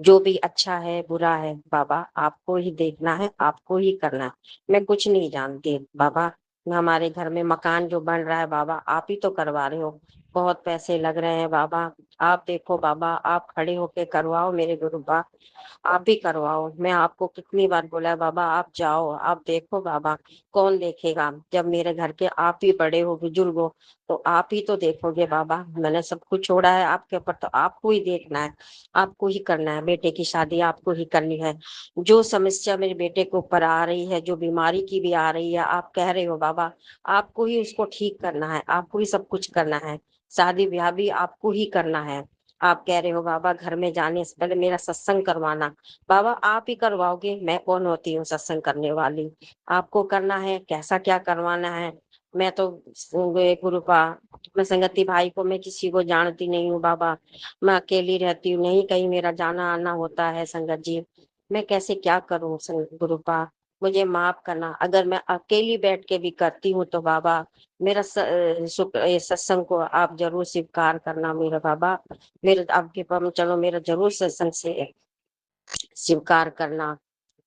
जो भी अच्छा है बुरा है बाबा, आपको ही देखना है, आपको ही करना है, मैं कुछ नहीं जानती बाबा। हमारे घर में मकान जो बन रहा है बाबा, आप ही तो करवा रहे हो, बहुत पैसे लग रहे हैं बाबा। आप देखो बाबा, आप खड़े होके करवाओ मेरे गुरु बा, आप ही करवाओ। मैं आपको कितनी बार बोला है बाबा, आप जाओ आप देखो बाबा, कौन देखेगा जब मेरे घर के आप ही बड़े हो बुजुर्ग हो, तो आप ही तो देखोगे बाबा। मैंने सब कुछ छोड़ा है आपके ऊपर, तो आपको ही देखना है, आपको ही करना है। बेटे की शादी आपको ही करनी है। जो समस्या मेरे बेटे के ऊपर आ रही है, जो बीमारी की भी आ रही है, आप कह रहे हो बाबा आपको ही उसको ठीक करना है, आपको ही सब कुछ करना है। शादी ब्याह भी आपको ही करना है। आप कह रहे हो बाबा घर में जाने से पहले मेरा सत्संग करवाना, बाबा आप ही करवाओगे, मैं कौन होती हूँ सत्संग करने वाली। आपको करना है, कैसा क्या करवाना है। मैं तो गुरुपा, मैं संगति भाई को मैं किसी को जानती नहीं हूँ बाबा, मैं अकेली रहती हूँ, नहीं कहीं मेरा जाना आना होता है संगत जी। मैं कैसे क्या करूँ गुरुपा, मुझे माफ करना। अगर मैं अकेली बैठ के भी करती हूँ तो बाबा मेरा ये सत्संग को आप जरूर स्वीकार करना मेरा बाबा। मेरे आपके पास चलो मेरा जरूर सत्संग से स्वीकार करना।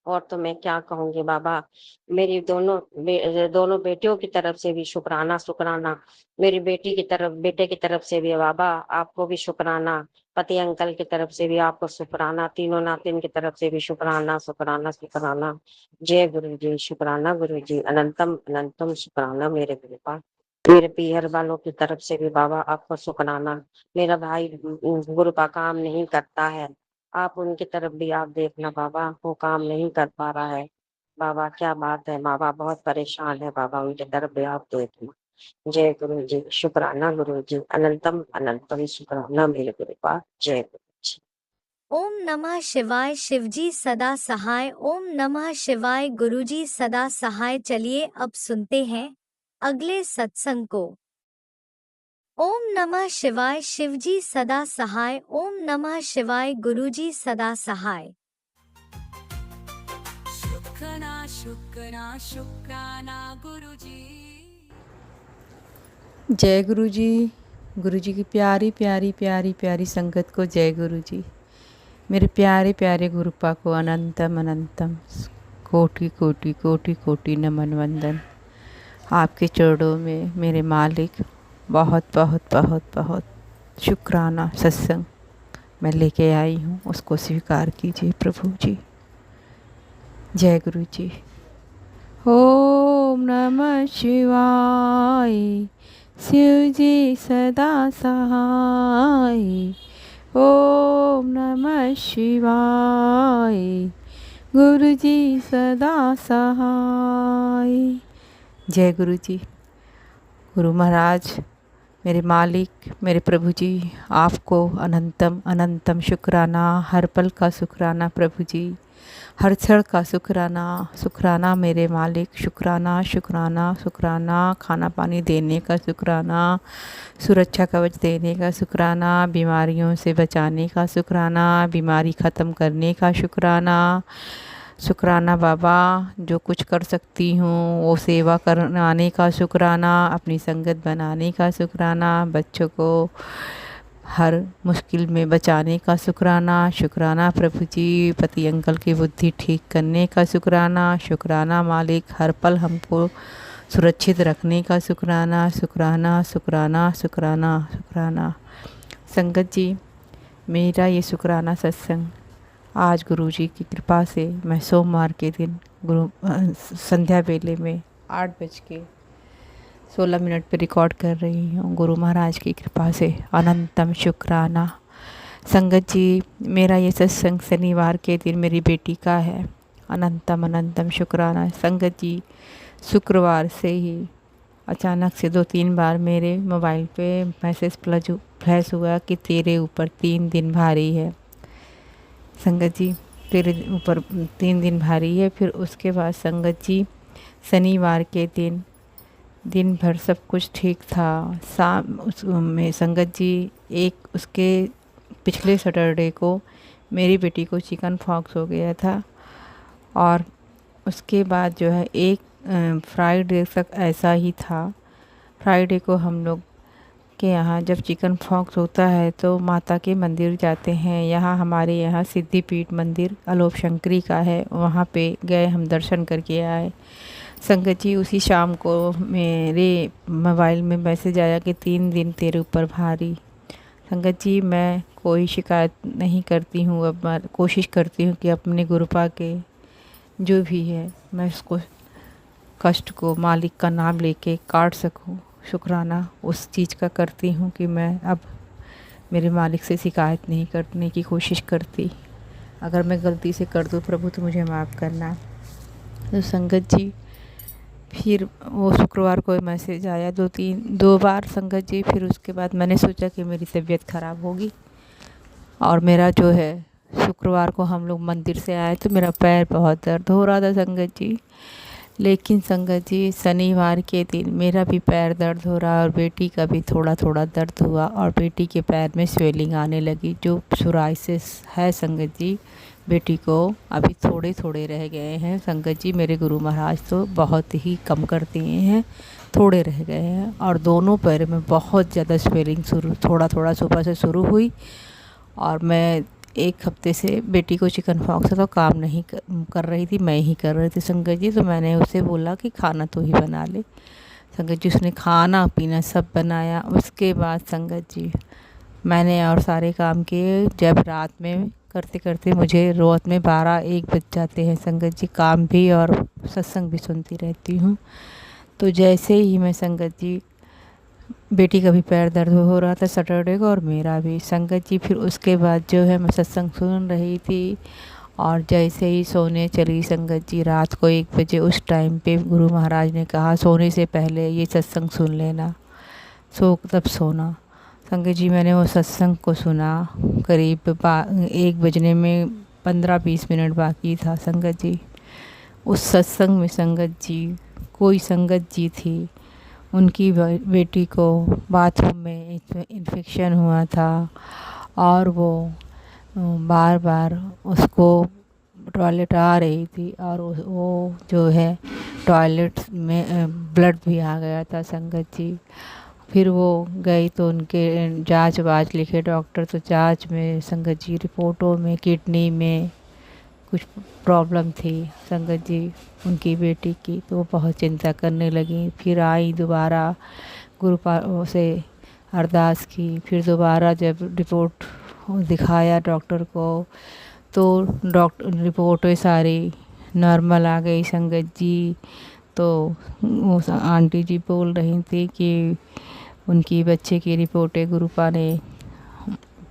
और तो मैं क्या कहूँगी बाबा। मेरी दोनों बेटियों की तरफ से भी शुक्राना शुक्राना। मेरी बेटे की तरफ से भी बाबा आपको भी शुक्राना। पति अंकल की तरफ से भी आपको शुक्राना। तीनों नातिन की तरफ से भी शुक्राना शुक्राना शुक्राना। जय गुरु जी। शुक्राना गुरु जी। अनंतम अनंतम शुक्राना मेरे गुरुपा। मेरे पीहर वालों की तरफ से भी बाबा आपको शुक्राना। मेरा भाई गुरुपा काम नहीं करता है। आप उनकी तरफ भी आप देखना बाबा, वो काम नहीं कर पा रहा है। बाबा क्या बात है, बाबा बहुत परेशान है बाबा, उनकी तरफ भी आप देखना। जय गुरु जी। शुक्राना गुरु जी। अनंतम अनंतम शुक्राना मेरे गुरु पा। जय गुरु जी। ओम नमः शिवाय। शिवजी सदा सहाय। ओम नमः शिवाय। गुरुजी सदा सहाय। चलिए अब सुनते हैं अगले सत्संग को। ओम नमः शिवाय। शिवजी सदा सहाय। ओम नमः शिवाय। गुरुजी सदा सहाय। शुक्राना शुक्राना शुक्राना गुरुजी। जय गुरु जी। गुरु जी की प्यारी प्यारी प्यारी प्यारी संगत को जय गुरु जी। मेरे प्यारे प्यारे गुरुपा को अनंतम अनंतम कोटि कोटि कोटि कोटि नमन वंदन। आपके चरणों में मेरे मालिक बहुत बहुत बहुत बहुत शुक्राना सत्संग मैं लेके आई हूँ, उसको स्वीकार कीजिए प्रभु जी। जय गुरु जी। ओम नमः शिवाय। शिव जी सदा सहाय। ओम नमः शिवाय। गुरु जी सदा सहाय। जय गुरु जी। गुरु महाराज, मेरे मालिक, मेरे प्रभु जी, आपको अनंतम अनंतम शुक्राना, हर पल का शुक्राना प्रभु जी, हर क्षण का शुक्राना। शुक्राना मेरे मालिक, शुक्राना शुक्राना शुक्राना। खाना पानी देने का शुक्राना, सुरक्षा कवच देने का शुक्राना, बीमारियों से बचाने का शुक्राना, बीमारी ख़त्म करने का शुक्राना। शुक्राना बाबा, जो कुछ कर सकती हूँ वो सेवा कराने का शुक्राना, अपनी संगत बनाने का शुक्राना, बच्चों को हर मुश्किल में बचाने का शुक्राना। शुक्राना प्रभु जी, पति अंकल की बुद्धि ठीक करने का शुक्राना। शुक्राना मालिक, हर पल हमको सुरक्षित रखने का शुक्राना। शुक्राना शुक्राना शुक्राना शुक्राना। संगत जी, मेरा ये शुक्राना सत्संग आज गुरु जी की कृपा से मैं सोमवार के दिन संध्या वेले में 8:16 पे रिकॉर्ड कर रही हूँ, गुरु महाराज की कृपा से। अनंतम शुक्राना। संगत जी, मेरा ये सत्संग शनिवार के दिन मेरी बेटी का है। अनंतम अनंतम शुक्राना। संगत जी, शुक्रवार से ही अचानक से 2-3 बार मेरे मोबाइल पे मैसेज फ्लैश हुआ कि तेरे ऊपर 3 दिन भारी है। संगत जी, तेरे ऊपर 3 दिन भारी है। फिर उसके बाद संगत जी, शनिवार के दिन भर सब कुछ ठीक था। शाम उसमें संगत जी, एक उसके पिछले सैटरडे को मेरी बेटी को चिकन पॉक्स हो गया था, और उसके बाद जो है एक फ्राइडे तक ऐसा ही था। फ्राइडे को हम लोग के यहाँ जब चिकन पॉक्स होता है तो माता के मंदिर जाते हैं। यहाँ हमारे यहाँ सिद्धिपीठ मंदिर अलोप शंकरी का है, वहाँ पे गए, हम दर्शन करके आए। संगत जी, उसी शाम को मेरे मोबाइल में मैसेज आया कि 3 दिन तेरे ऊपर भारी। संगत जी, मैं कोई शिकायत नहीं करती हूँ, अब कोशिश करती हूँ कि अपने गुरुपा के जो भी है मैं उसको कष्ट को मालिक का नाम लेके काट सकूँ। शुक्राना उस चीज़ का करती हूँ कि मैं अब मेरे मालिक से शिकायत नहीं करने की कोशिश करती। अगर मैं गलती से कर दूँ प्रभु तो मुझे माफ़ करना। तो संगत जी, फिर वो शुक्रवार को मैसेज आया 2 बार संगत जी। फिर उसके बाद मैंने सोचा कि मेरी तबीयत ख़राब होगी, और मेरा जो है शुक्रवार को हम लोग मंदिर से आए तो मेरा पैर बहुत दर्द हो रहा था संगत जी। लेकिन संगत जी, शनिवार के दिन मेरा भी पैर दर्द हो रहा और बेटी का भी थोड़ा थोड़ा दर्द हुआ, और बेटी के पैर में स्वेलिंग आने लगी जो सोराइसिस है संगत जी, बेटी को अभी थोड़े थोड़े रह गए हैं संगत जी। मेरे गुरु महाराज तो बहुत ही कम कर दिए हैं, थोड़े रह गए हैं। और दोनों पैर में बहुत ज़्यादा स्वेलिंग शुरू थोड़ा थोड़ा सुबह से शुरू हुई। और मैं 1 हफ्ते से बेटी को चिकन पॉक्स था तो काम नहीं कर रही थी, मैं ही कर रही थी संगत जी। तो मैंने उसे बोला कि खाना तो ही बना ले संगत जी। उसने खाना पीना सब बनाया। उसके बाद संगत जी मैंने और सारे काम किए। जब रात में करते करते मुझे रात में 12-1 बज जाते हैं संगत जी। काम भी और सत्संग भी सुनती रहती हूँ। तो जैसे ही मैं संगत जी, बेटी का भी पैर दर्द हो रहा था सैटरडे को और मेरा भी संगत जी। फिर उसके बाद जो है मैं सत्संग सुन रही थी और जैसे ही सोने चली संगत जी, रात को 1 बजे उस टाइम पे गुरु महाराज ने कहा सोने से पहले ये सत्संग सुन लेना, सो तब सोना संगत जी। मैंने वो सत्संग को सुना। करीब 1 बजने में 15-20 मिनट बाकी था संगत जी। उस सत्संग में संगत जी, कोई संगत जी थी, उनकी बेटी को बाथरूम में इन्फेक्शन हुआ था और वो बार बार उसको टॉयलेट आ रही थी और वो जो है टॉयलेट में ब्लड भी आ गया था संगत जी। फिर वो गई तो उनके जांच वाच लिखे डॉक्टर, तो जांच में संगत जी रिपोर्टों में किडनी में कुछ प्रॉब्लम थी संगत जी उनकी बेटी की। तो वो बहुत चिंता करने लगी। फिर आई दोबारा गुरु से अरदास की। फिर दोबारा जब रिपोर्ट दिखाया डॉक्टर को तो डॉक्टर रिपोर्टें सारी नॉर्मल आ गई संगत जी। तो वो आंटी जी बोल रही थी कि उनकी बच्चे की रिपोर्टें गुरुपा ने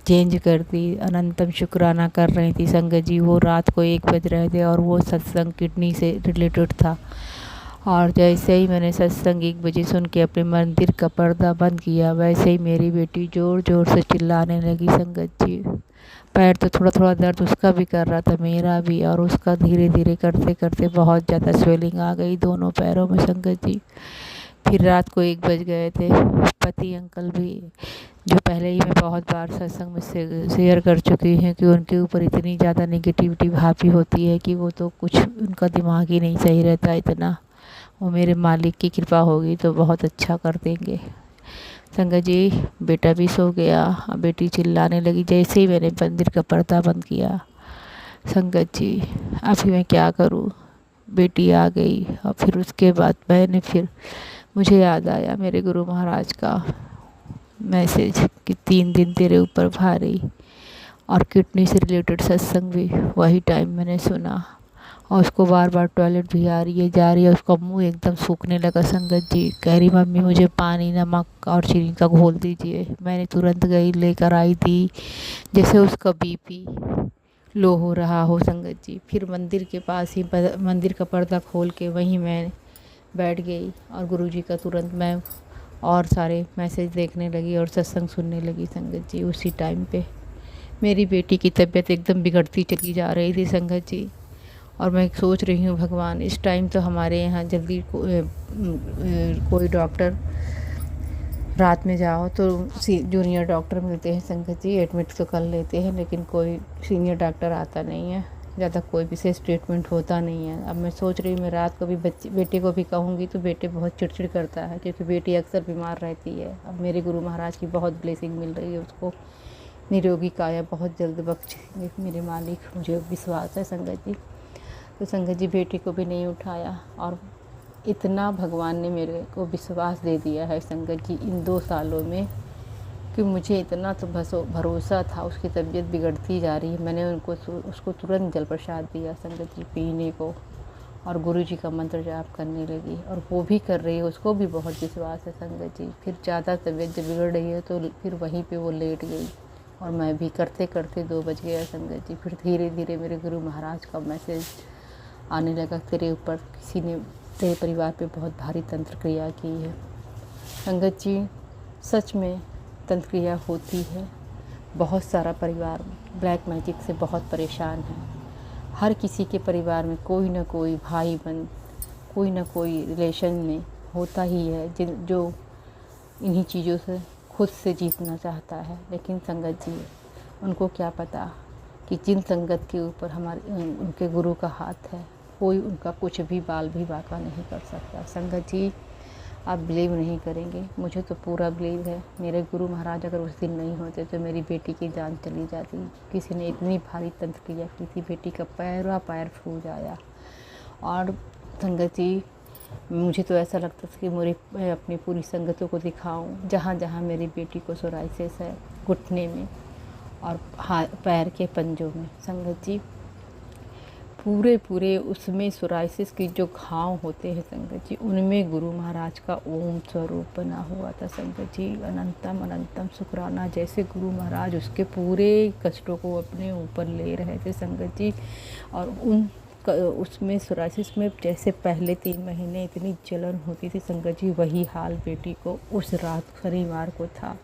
चेंज कर दी। अनंतम शुक्राना कर रही थी संगत जी। वो रात को 1 बज रहे थे और वो सत्संग किडनी से रिलेटेड था। और जैसे ही मैंने सत्संग 1 बजे सुन के अपने मंदिर का पर्दा बंद किया, वैसे ही मेरी बेटी ज़ोर ज़ोर से चिल्लाने लगी संगत जी। पैर तो थोड़ा थोड़ा दर्द उसका भी कर रहा था, मेरा भी, और उसका धीरे धीरे करते करते बहुत ज़्यादा स्वेलिंग आ गई दोनों पैरों में संगत जी। फिर रात को 1 बज गए थे। पति अंकल भी, जो पहले ही मैं बहुत बार सत्संग में शेयर कर चुकी हैं कि उनके ऊपर इतनी ज़्यादा नेगेटिविटी हावी होती है कि वो तो कुछ उनका दिमाग ही नहीं सही रहता इतना। वो मेरे मालिक की कृपा होगी तो बहुत अच्छा कर देंगे संगत जी। बेटा भी सो गया। बेटी चिल्लाने लगी जैसे ही मैंने मंदिर का पर्दा बंद किया संगत जी। अभी मैं क्या करूं, बेटी आ गई। और फिर उसके बाद मुझे याद आया मेरे गुरु महाराज का मैसेज कि 3 दिन तेरे ऊपर भारी, और किडनी से रिलेटेड सत्संग भी वही टाइम मैंने सुना। और उसको बार बार टॉयलेट भी आ रही है जा रही है। उसका मुंह एकदम सूखने लगा संगत जी। कह रही मम्मी मुझे पानी नमक और चीनी का घोल दीजिए। मैंने तुरंत गई लेकर आई थी, जैसे उसका बीपी लो हो रहा हो संगत जी। फिर मंदिर के पास ही मंदिर का पर्दा खोल के वहीं मैं बैठ गई और गुरुजी का तुरंत मैं और सारे मैसेज देखने लगी और सत्संग सुनने लगी संगत जी। उसी टाइम पे मेरी बेटी की तबीयत एकदम बिगड़ती चली जा रही थी संगत जी। और मैं सोच रही हूँ भगवान, इस टाइम तो हमारे यहाँ जल्दी कोई डॉक्टर, रात में जाओ तो जूनियर डॉक्टर मिलते हैं संगत जी, एडमिट तो कर लेते हैं, लेकिन कोई सीनियर डॉक्टर आता नहीं है, ज़्यादा कोई विशेष ट्रीटमेंट होता नहीं है। अब मैं सोच रही हूँ मैं रात को भी बेटे को भी कहूँगी तो बेटे बहुत चिड़चिड़ करता है, क्योंकि बेटी अक्सर बीमार रहती है। अब मेरे गुरु महाराज की बहुत ब्लेसिंग मिल रही है, उसको निरोगी काया बहुत जल्द बख्शेंगे मेरे मालिक, मुझे विश्वास है संगत जी। तो संगत जी बेटी को भी नहीं उठाया, और इतना भगवान ने मेरे को विश्वास दे दिया है संगत जी इन 2 सालों में, कि मुझे इतना तो भरोसा था। उसकी तबीयत बिगड़ती जा रही है, मैंने उसको तुरंत जल प्रसाद दिया संगत जी पीने को, और गुरुजी का मंत्र जाप करने लगी, और वो भी कर रही है, उसको भी बहुत विश्वास है संगत जी। फिर ज़्यादा तबीयत जब बिगड़ रही है तो फिर वहीं पे वो लेट गई, और मैं भी करते करते 2 बज गया संगत जी। फिर धीरे धीरे मेरे गुरु महाराज का मैसेज आने लगा, तेरे ऊपर किसी ने, तेरे परिवार पे बहुत भारी तंत्र क्रिया की है संगत जी। सच में तंत्र क्रिया होती है। बहुत सारा परिवार ब्लैक मैजिक से बहुत परेशान है। हर किसी के परिवार में कोई ना कोई भाई बहन, कोई ना कोई रिलेशन में होता ही है जो इन्हीं चीज़ों से खुद से जीतना चाहता है, लेकिन संगत जी उनको क्या पता कि जिन संगत के ऊपर हमारे उनके गुरु का हाथ है, कोई उनका कुछ भी बाल भी बांका नहीं कर सकता। संगत जी, आप बिलीव नहीं करेंगे, मुझे तो पूरा बिलीव है। मेरे गुरु महाराज अगर उस दिन नहीं होते तो मेरी बेटी की जान चली जाती। किसी ने इतनी भारी तंत्र क्रिया की थी, बेटी का पैर फूट आया। और संगत जी, मुझे तो ऐसा लगता था कि मैं अपनी पूरी संगतों को दिखाऊं, जहाँ जहाँ मेरी बेटी को सोराइसिस है, घुटने में और पैर के पंजों में। संगत जी, पूरे उसमें सोराइसिस की जो घाव होते हैं संगत जी, उनमें गुरु महाराज का ओम स्वरूप बना हुआ था। संगत जी, अनंतम अनंतम शुक्राना, जैसे गुरु महाराज उसके पूरे कष्टों को अपने ऊपर ले रहे थे संगत जी। और उसमें सोराइसिस में जैसे पहले 3 महीने इतनी जलन होती थी संगत जी, वही हाल बेटी को उस रात शनिवार को था।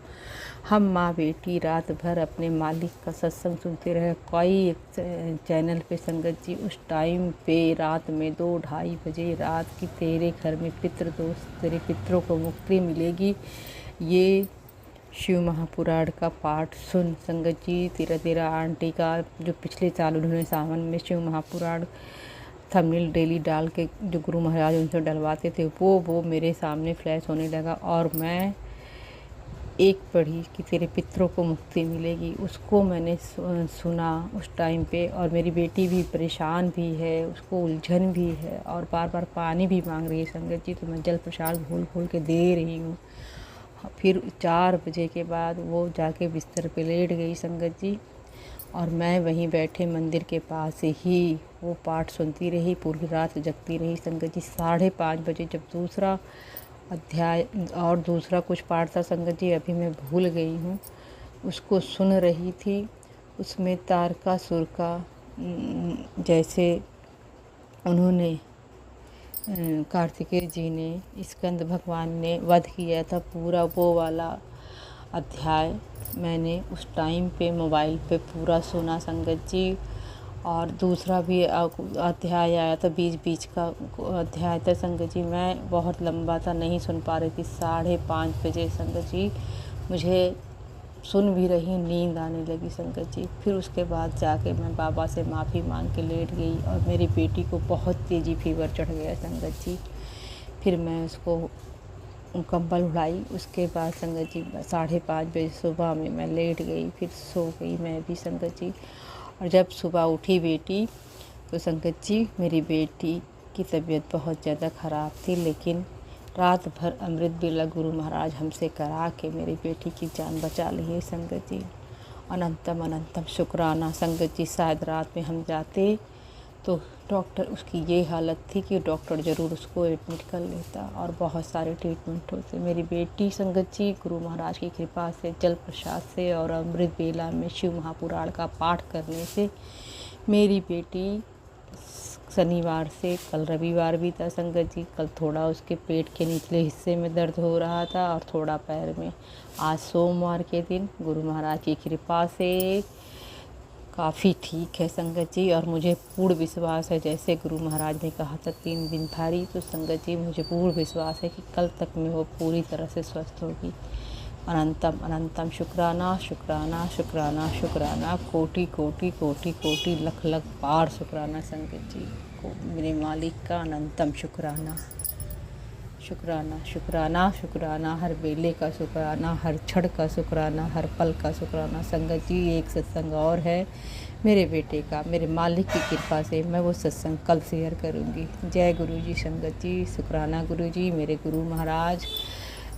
हम माँ बेटी रात भर अपने मालिक का सत्संग सुनते रहे, कई चैनल पे संगत जी। उस टाइम पे रात में 2-2:30 बजे रात की, तेरे घर में पितृ दोष, तेरे पितरों को मुक्ति मिलेगी, ये शिव महापुराण का पाठ सुन संगत जी। तेरा आंटी का जो पिछले साल उन्होंने सावन में शिव महापुराण थंबनेल डेली डाल के जो गुरु महाराज उनसे डलवाते थे, वो मेरे सामने फ्लैश होने लगा। और मैं एक पढ़ी कि तेरे पितरों को मुक्ति मिलेगी, उसको मैंने सुना उस टाइम पे। और मेरी बेटी भी परेशान भी है, उसको उलझन भी है और बार बार पानी भी मांग रही है संगत जी, तो मैं जल प्रसाद घोल के दे रही हूँ। फिर 4 बजे के बाद वो जाके बिस्तर पे लेट गई संगत जी, और मैं वहीं बैठे मंदिर के पास ही वो पाठ सुनती रही, पूरी रात जगती रही संगत जी। 5:30 बजे जब दूसरा अध्याय और दूसरा कुछ पाठ था संगत जी, अभी मैं भूल गई हूँ, उसको सुन रही थी। उसमें तारकासुर का जैसे उन्होंने कार्तिकेय जी ने, स्कंद भगवान ने वध किया था, पूरा वो वाला अध्याय मैंने उस टाइम पे मोबाइल पे पूरा सुना संगत जी। और दूसरा भी अध्याय आया था, बीच का अध्याय था संगत जी। मैं बहुत लंबा था, नहीं सुन पा रही थी। 5:30 बजे संगत जी मुझे सुन भी रही, नींद आने लगी संगत जी। फिर उसके बाद जाके मैं बाबा से माफ़ी मांग के लेट गई, और मेरी बेटी को बहुत तेज़ी फीवर चढ़ गया संगत जी। फिर मैं उसको कंबल उड़ाई, उसके बाद संगत जी 5:30 बजे सुबह में मैं लेट गई, फिर सो गई मैं भी संगत जी। और जब सुबह उठी बेटी तो संगत जी मेरी बेटी की तबीयत बहुत ज़्यादा ख़राब थी, लेकिन रात भर अमृत बेला गुरु महाराज हमसे करा के मेरी बेटी की जान बचा ली है संगत जी। अनंतम अनंतम शुक्राना संगत जी। शायद रात में हम जाते तो डॉक्टर, उसकी ये हालत थी कि डॉक्टर ज़रूर उसको एडमिट कर लेता और बहुत सारे ट्रीटमेंट होते। मेरी बेटी संगत जी गुरु महाराज की कृपा से, जल प्रसाद से और अमृत बेला में शिव महापुराण का पाठ करने से मेरी बेटी शनिवार से, कल रविवार भी था संगत जी, कल थोड़ा उसके पेट के निचले हिस्से में दर्द हो रहा था और थोड़ा पैर में। आज सोमवार के दिन गुरु महाराज की कृपा से काफ़ी ठीक है संगत जी। और मुझे पूर्ण विश्वास है, जैसे गुरु महाराज ने कहा था 3 दिन भारी, तो संगत जी मुझे पूर्ण विश्वास है कि कल तक में वो पूरी तरह से स्वस्थ होगी। अनंतम अनंतम शुक्राना शुक्राना शुक्राना शुक्राना, कोटि कोटि कोटि कोटि लख लख बार शुक्राना संगत जी को, मेरे मालिक का अनंतम शुक्राना शुक्राना शुक्राना शुक्राना, हर बेले का शुक्राना, हर क्षण का शुक्राना, हर पल का शुक्राना संगत जी। एक सत्संग और है मेरे बेटे का, मेरे मालिक की कृपा से मैं वो सत्संग कल शेयर करूँगी। जय गुरु जी संगत जी, शुक्राना गुरु जी, मेरे गुरु महाराज,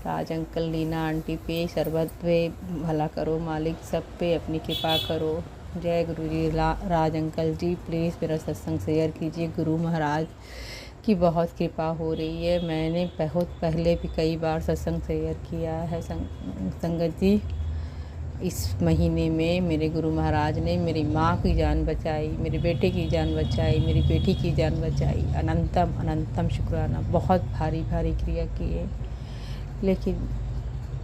राज अंकल, लीना आंटी पे, सर्वत पे भला करो मालिक, सब पे अपनी कृपा करो। जय गुरु जी। राज अंकल जी प्लीज़ मेरा सत्संग शेयर कीजिए, गुरु महाराज की बहुत कृपा हो रही है। मैंने बहुत पहले भी कई बार सत्संग शेयर किया है संगत जी। इस महीने में मेरे गुरु महाराज ने मेरी माँ की जान बचाई, मेरे बेटे की जान बचाई, मेरी बेटी की जान बचाई। अनंतम अनंतम शुक्राना। बहुत भारी भारी क्रिया किए, लेकिन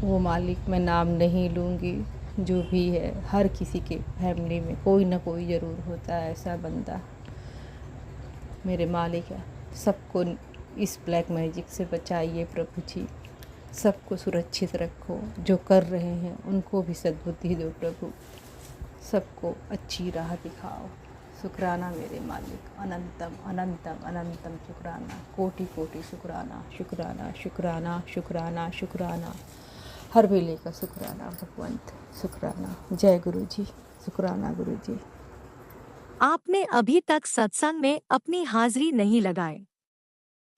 वो मालिक, मैं नाम नहीं लूँगी, जो भी है हर किसी के फैमिली में कोई ना कोई ज़रूर होता है ऐसा बंदा, मेरे मालिक है। सबको इस ब्लैक मैजिक से बचाइए प्रभु जी, सबको सुरक्षित रखो, जो कर रहे हैं उनको भी सद्बुद्धि दो प्रभु। सबको अच्छी राह दिखाओ। शुक्राना मेरे मालिक, अनंतम अनंतम अनंतम शुक्राना, कोटि कोटि शुक्राना, शुक्राना शुक्राना शुक्राना शुक्राना, हर वेले का शुक्राना भगवंत, शुक्राना। जय गुरु जी, शुक्राना गुरु जी। आपने अभी तक सत्संग में अपनी हाजिरी नहीं लगाई।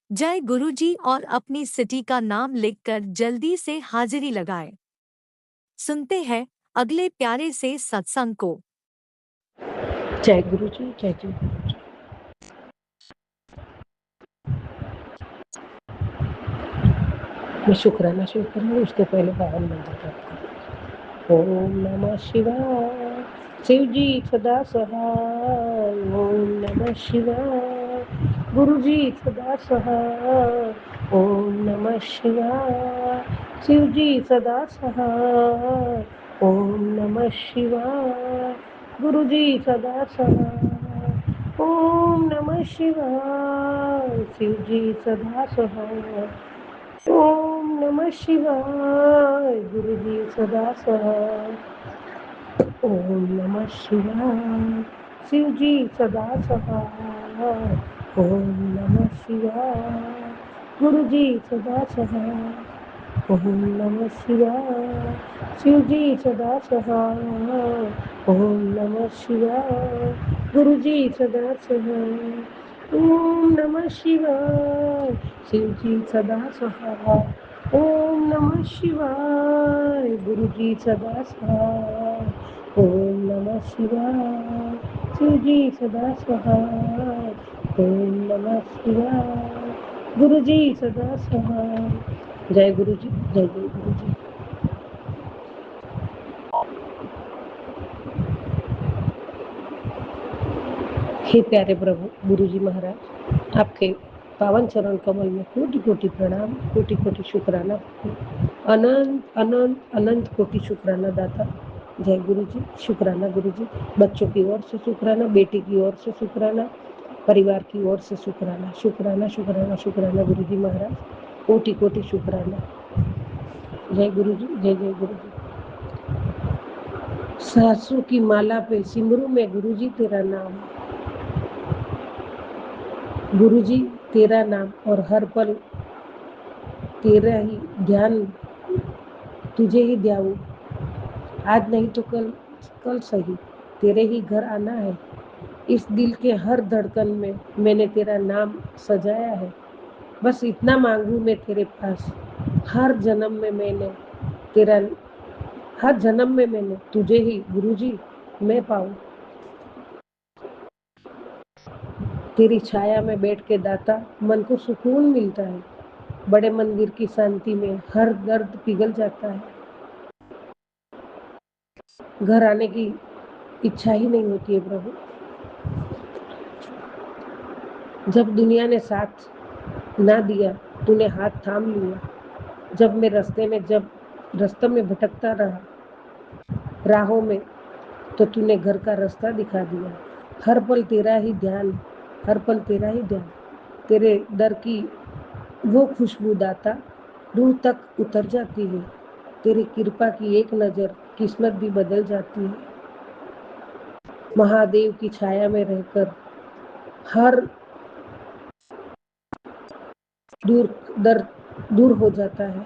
जय गुरु जी और अपनी सिटी का नाम लिखकर जल्दी से हाजिरी लगाएं। सुनते हैं अगले प्यारे से सत्संग को। जय गुरु जी, जय जय गुरु जी। मैं शुक्राना शुरू करूँ, उसके पहले बावन मंत्र जाप करूँ। ओम नमः शिवाय, शिव जी सदा सहाय। ओम नमः शिवाय, गुरु जी सदा सहाय। ओम नमः शिवाय, शिव जी सदा सहाय। ओम नमः शिवाय, गुरु जी सदा सहाय। ओम नमः शिवाय, शिव जी सदा सहाय। ओम नमः शिवाय, गुरु जी सदा सहाय। ओम नमः शिवाय, शिव जी सदा सहाय। ओम नमः शिवाय, गुरु जी सदा सहाय। ओम नमः शिवाय, शिव जी सदा सहाय। ओम नमः शिवाय, गुरु जी सदा सहाय। ओम नमः शिवाय, शिव जी सदा सहाय। ओम नमः शिवाय, गुरु जी सदा सहाय। ओम नमः शिवाय, शिव जी सदा सहाय। ओम नमः शिवाय, गुरु जी सदा सहाय। जय गुरु जी, जय जय गुरु जी। हे प्यारे प्रभु गुरु जी महाराज, आपके पावन चरण कमल में कोटि कोटि प्रणाम, कोटि कोटि शुक्राना, अनंत अनंत अनंत कोटि शुक्राना दाता। जय गुरु जी, शुक्राना गुरु जी। बच्चों की ओर से शुक्राना, बेटी की ओर से शुक्राना, परिवार की ओर से शुक्राना, शुक्राना शुक्राना शुक्राना गुरु जी महाराज, कोटि कोटि शुक्राना। जय गुरु जी, जय जय गुरु जी। सहस्रों की माला पे सिमरू में गुरु जी तेरा नाम, गुरु जी तेरा नाम, और हर पल तेरा ही ध्यान, तुझे ही ध्याऊं। आज नहीं तो कल, कल सही तेरे ही घर आना है। इस दिल के हर धड़कन में मैंने तेरा नाम सजाया है। बस इतना मांगू मैं तेरे पास, हर जन्म में मैंने तेरा, हर जन्म में मैंने तुझे ही गुरु जी मैं पाऊं। तेरी छाया में बैठ के दाता मन को सुकून मिलता है। बड़े मंदिर की शांति में हर दर्द पिघल जाता है। घर आने की इच्छा ही नहीं होती है प्रभु। जब दुनिया ने साथ ना दिया, तूने हाथ थाम लिया। जब मैं रास्तों में भटकता रहा राहों में, तो तूने घर का रास्ता दिखा दिया। हर पल तेरा ही ध्यान, हर पल तेरा ही ध्यान। तेरे दर की वो खुशबू दाता रूह तक उतर जाती है। तेरी कृपा की एक नजर किस्मत भी बदल जाती है। महादेव की छाया में रहकर हर दूर हो जाता है।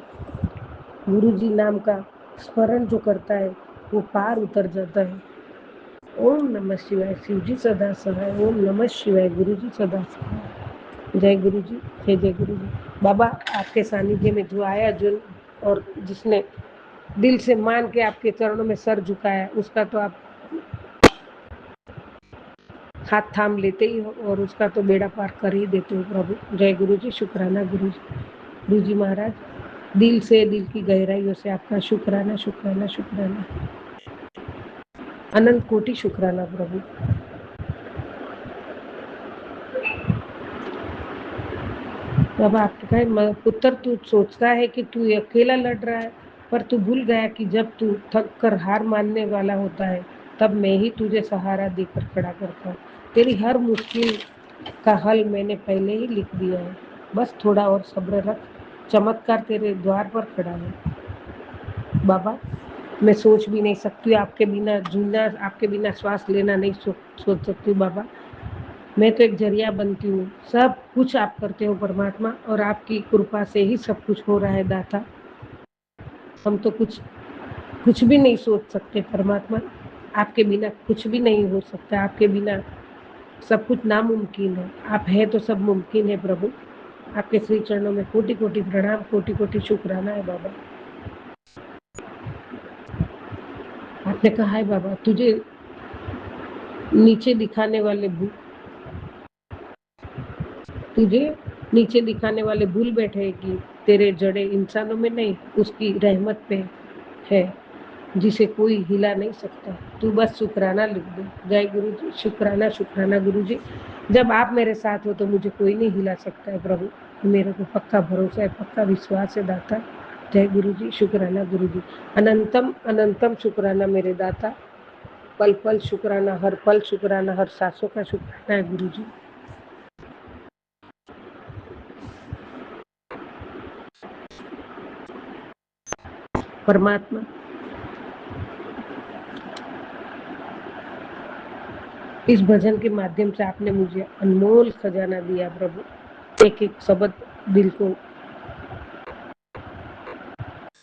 गुरु जी नाम का स्मरण जो करता है वो पार उतर जाता है। ओम नमः शिवाय, शिव जी सदा सहाय। ओम नमः शिवाय, गुरु जी सदा सहाय। जय गुरु जी, जय जय गुरु जी। बाबा आपके सानिध्य में जो आया, जो और जिसने दिल से मान के आपके चरणों में सर झुकाया, उसका तो आप हाथ थाम लेते ही हो और उसका तो बेड़ा पार कर ही देते हो प्रभु। जय गुरु जी, शुक्राना गुरु जी महाराज। दिल से, दिल की गहराइयों से आपका शुक्राना शुक्राना शुक्राना, अनंत कोटि शुक्राना प्रभु। बाबा आपने कहा, पुत्र तू सोचता है कि तू अकेला लड़ रहा है, पर तू भूल गया कि जब तू थक कर हार मानने वाला होता है, तब मैं ही तुझे सहारा देकर खड़ा करता हूँ। तेरी हर मुश्किल का हल मैंने पहले ही लिख दिया है। बस थोड़ा और सब्र रख, चमत्कार तेरे द्वार पर खड़ा है। बाबा मैं सोच भी नहीं सकती, आपके बिना जीना, आपके बिना श्वास लेना नहीं सोच सकती हूँ बाबा। मैं तो एक जरिया बनती हूँ, सब कुछ आप करते हो परमात्मा, और आपकी कृपा से ही सब कुछ हो रहा है दाता। हम तो कुछ भी नहीं सोच सकते परमात्मा, आपके बिना कुछ भी नहीं हो सकता, आपके बिना सब कुछ नामुमकिन है। आप है तो सब मुमकिन है प्रभु। आपके श्री चरणों में कोटि कोटि प्रणाम, कोटि कोटि शुक्राना है बाबा। आपने कहा है बाबा, तुझे नीचे दिखाने वाले भूल बैठे कि तेरे जड़े इंसानों में नहीं, उसकी रहमत पे है जिसे कोई हिला नहीं सकता। तू बस शुक्राना लिख दे। जय गुरु जी। शुक्राना शुक्राना गुरु जी। जब आप मेरे साथ हो तो मुझे कोई नहीं हिला सकता है प्रभु। मेरे को पक्का भरोसा है, पक्का विश्वास है दाता। जय गुरु जी। शुक्राना गुरु जी। अनंतम अनंतम शुक्राना मेरे दाता। पल पल शुक्राना, हर पल शुक्राना, हर सांसों का शुक्राना है गुरु जी। परमात्मा, इस भजन के माध्यम से आपने मुझे अनमोल खजाना दिया प्रभु। एक एक शब्द दिल को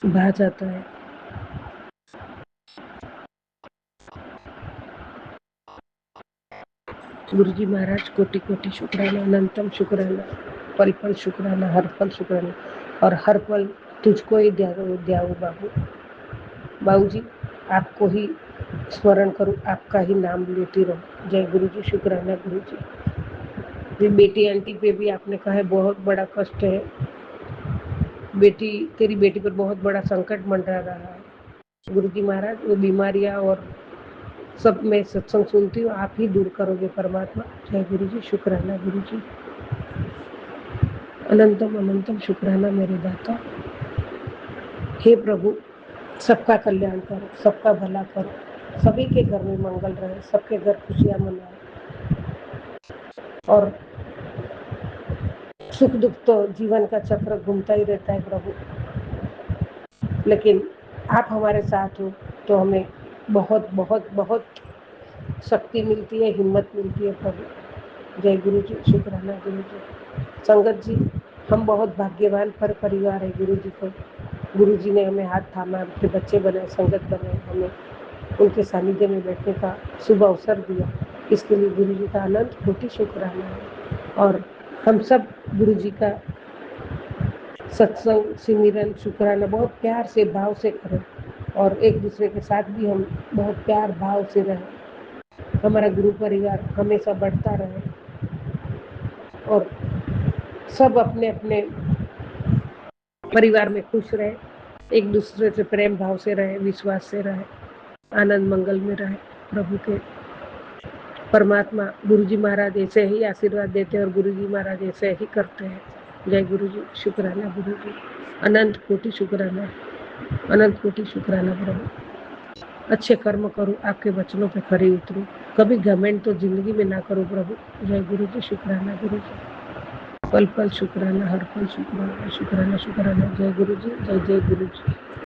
भा जाता है। गुरु जी महाराज, कोटि कोटि शुक्राना, अनंतम शुक्राना, पल पल शुक्राना, हर पल शुक्राना, और हर पल तुझको ही द्याऊ बाबू। बाबू जी, आपको ही स्मरण करूं, आपका ही नाम लेती रहूं। जय गुरु जी। शुक्राना गुरु जी। ये बेटी आंटी पे भी आपने कहा है बहुत बड़ा कष्ट है, तेरी बेटी पर बहुत बड़ा संकट मंडरा रहा है। गुरु जी महाराज, वो बीमारियां और सब मैं सत्संग सुनती हूँ, आप ही दूर करोगे परमात्मा। जय गुरु जी। शुक्राना गुरु जी। अनंतम अनंतम शुक्राना मेरे दाता। हे प्रभु, सबका कल्याण करो, सबका भला करो, सभी के घर में मंगल रहे, सबके घर खुशियां मनाए, और सुख दुख तो जीवन का चक्र घूमता ही रहता है प्रभु, लेकिन आप हमारे साथ हो तो हमें बहुत बहुत बहुत शक्ति मिलती है, हिम्मत मिलती है प्रभु। जय गुरु जी। शुक्राना गुरु जी। संगत जी, हम बहुत भाग्यवान पर परिवार है गुरु जी को। गुरु जी ने हमें हाथ थामा, अपने बच्चे बनाए, संगत बनाए, हमें उनके सानिध्य में बैठने का शुभ अवसर दिया। इसके लिए गुरु जी का अनंत कोटि शुक्राना है। और हम सब गुरु जी का सत्संग, सिमरन, शुक्राना बहुत प्यार से, भाव से करें, और एक दूसरे के साथ भी हम बहुत प्यार भाव से रहें। हमारा गुरु परिवार हमेशा बढ़ता रहे, और सब अपने अपने परिवार में खुश रहे, एक दूसरे से प्रेम भाव से रहे, विश्वास से रहे, आनंद मंगल में रहे। प्रभु के परमात्मा गुरु जी महाराज ऐसे ही आशीर्वाद देते हैं, और गुरु जी महाराज ऐसे ही करते हैं। जय गुरु जी। शुक्राना गुरु जी। अनंत कोटि शुक्राना, अनंत कोटि शुक्राना प्रभु। अच्छे कर्म करूं, आपके वचनों पे खरी उतरूं, कभी घमंड तो जिंदगी में ना करो प्रभु। जय गुरु जी। शुक्राना गुरु जी। पल पल शुक्राना, हर पल शुक्राना, शुक्राना शुक्राना। जय गुरु जी। जय जय गुरु जी।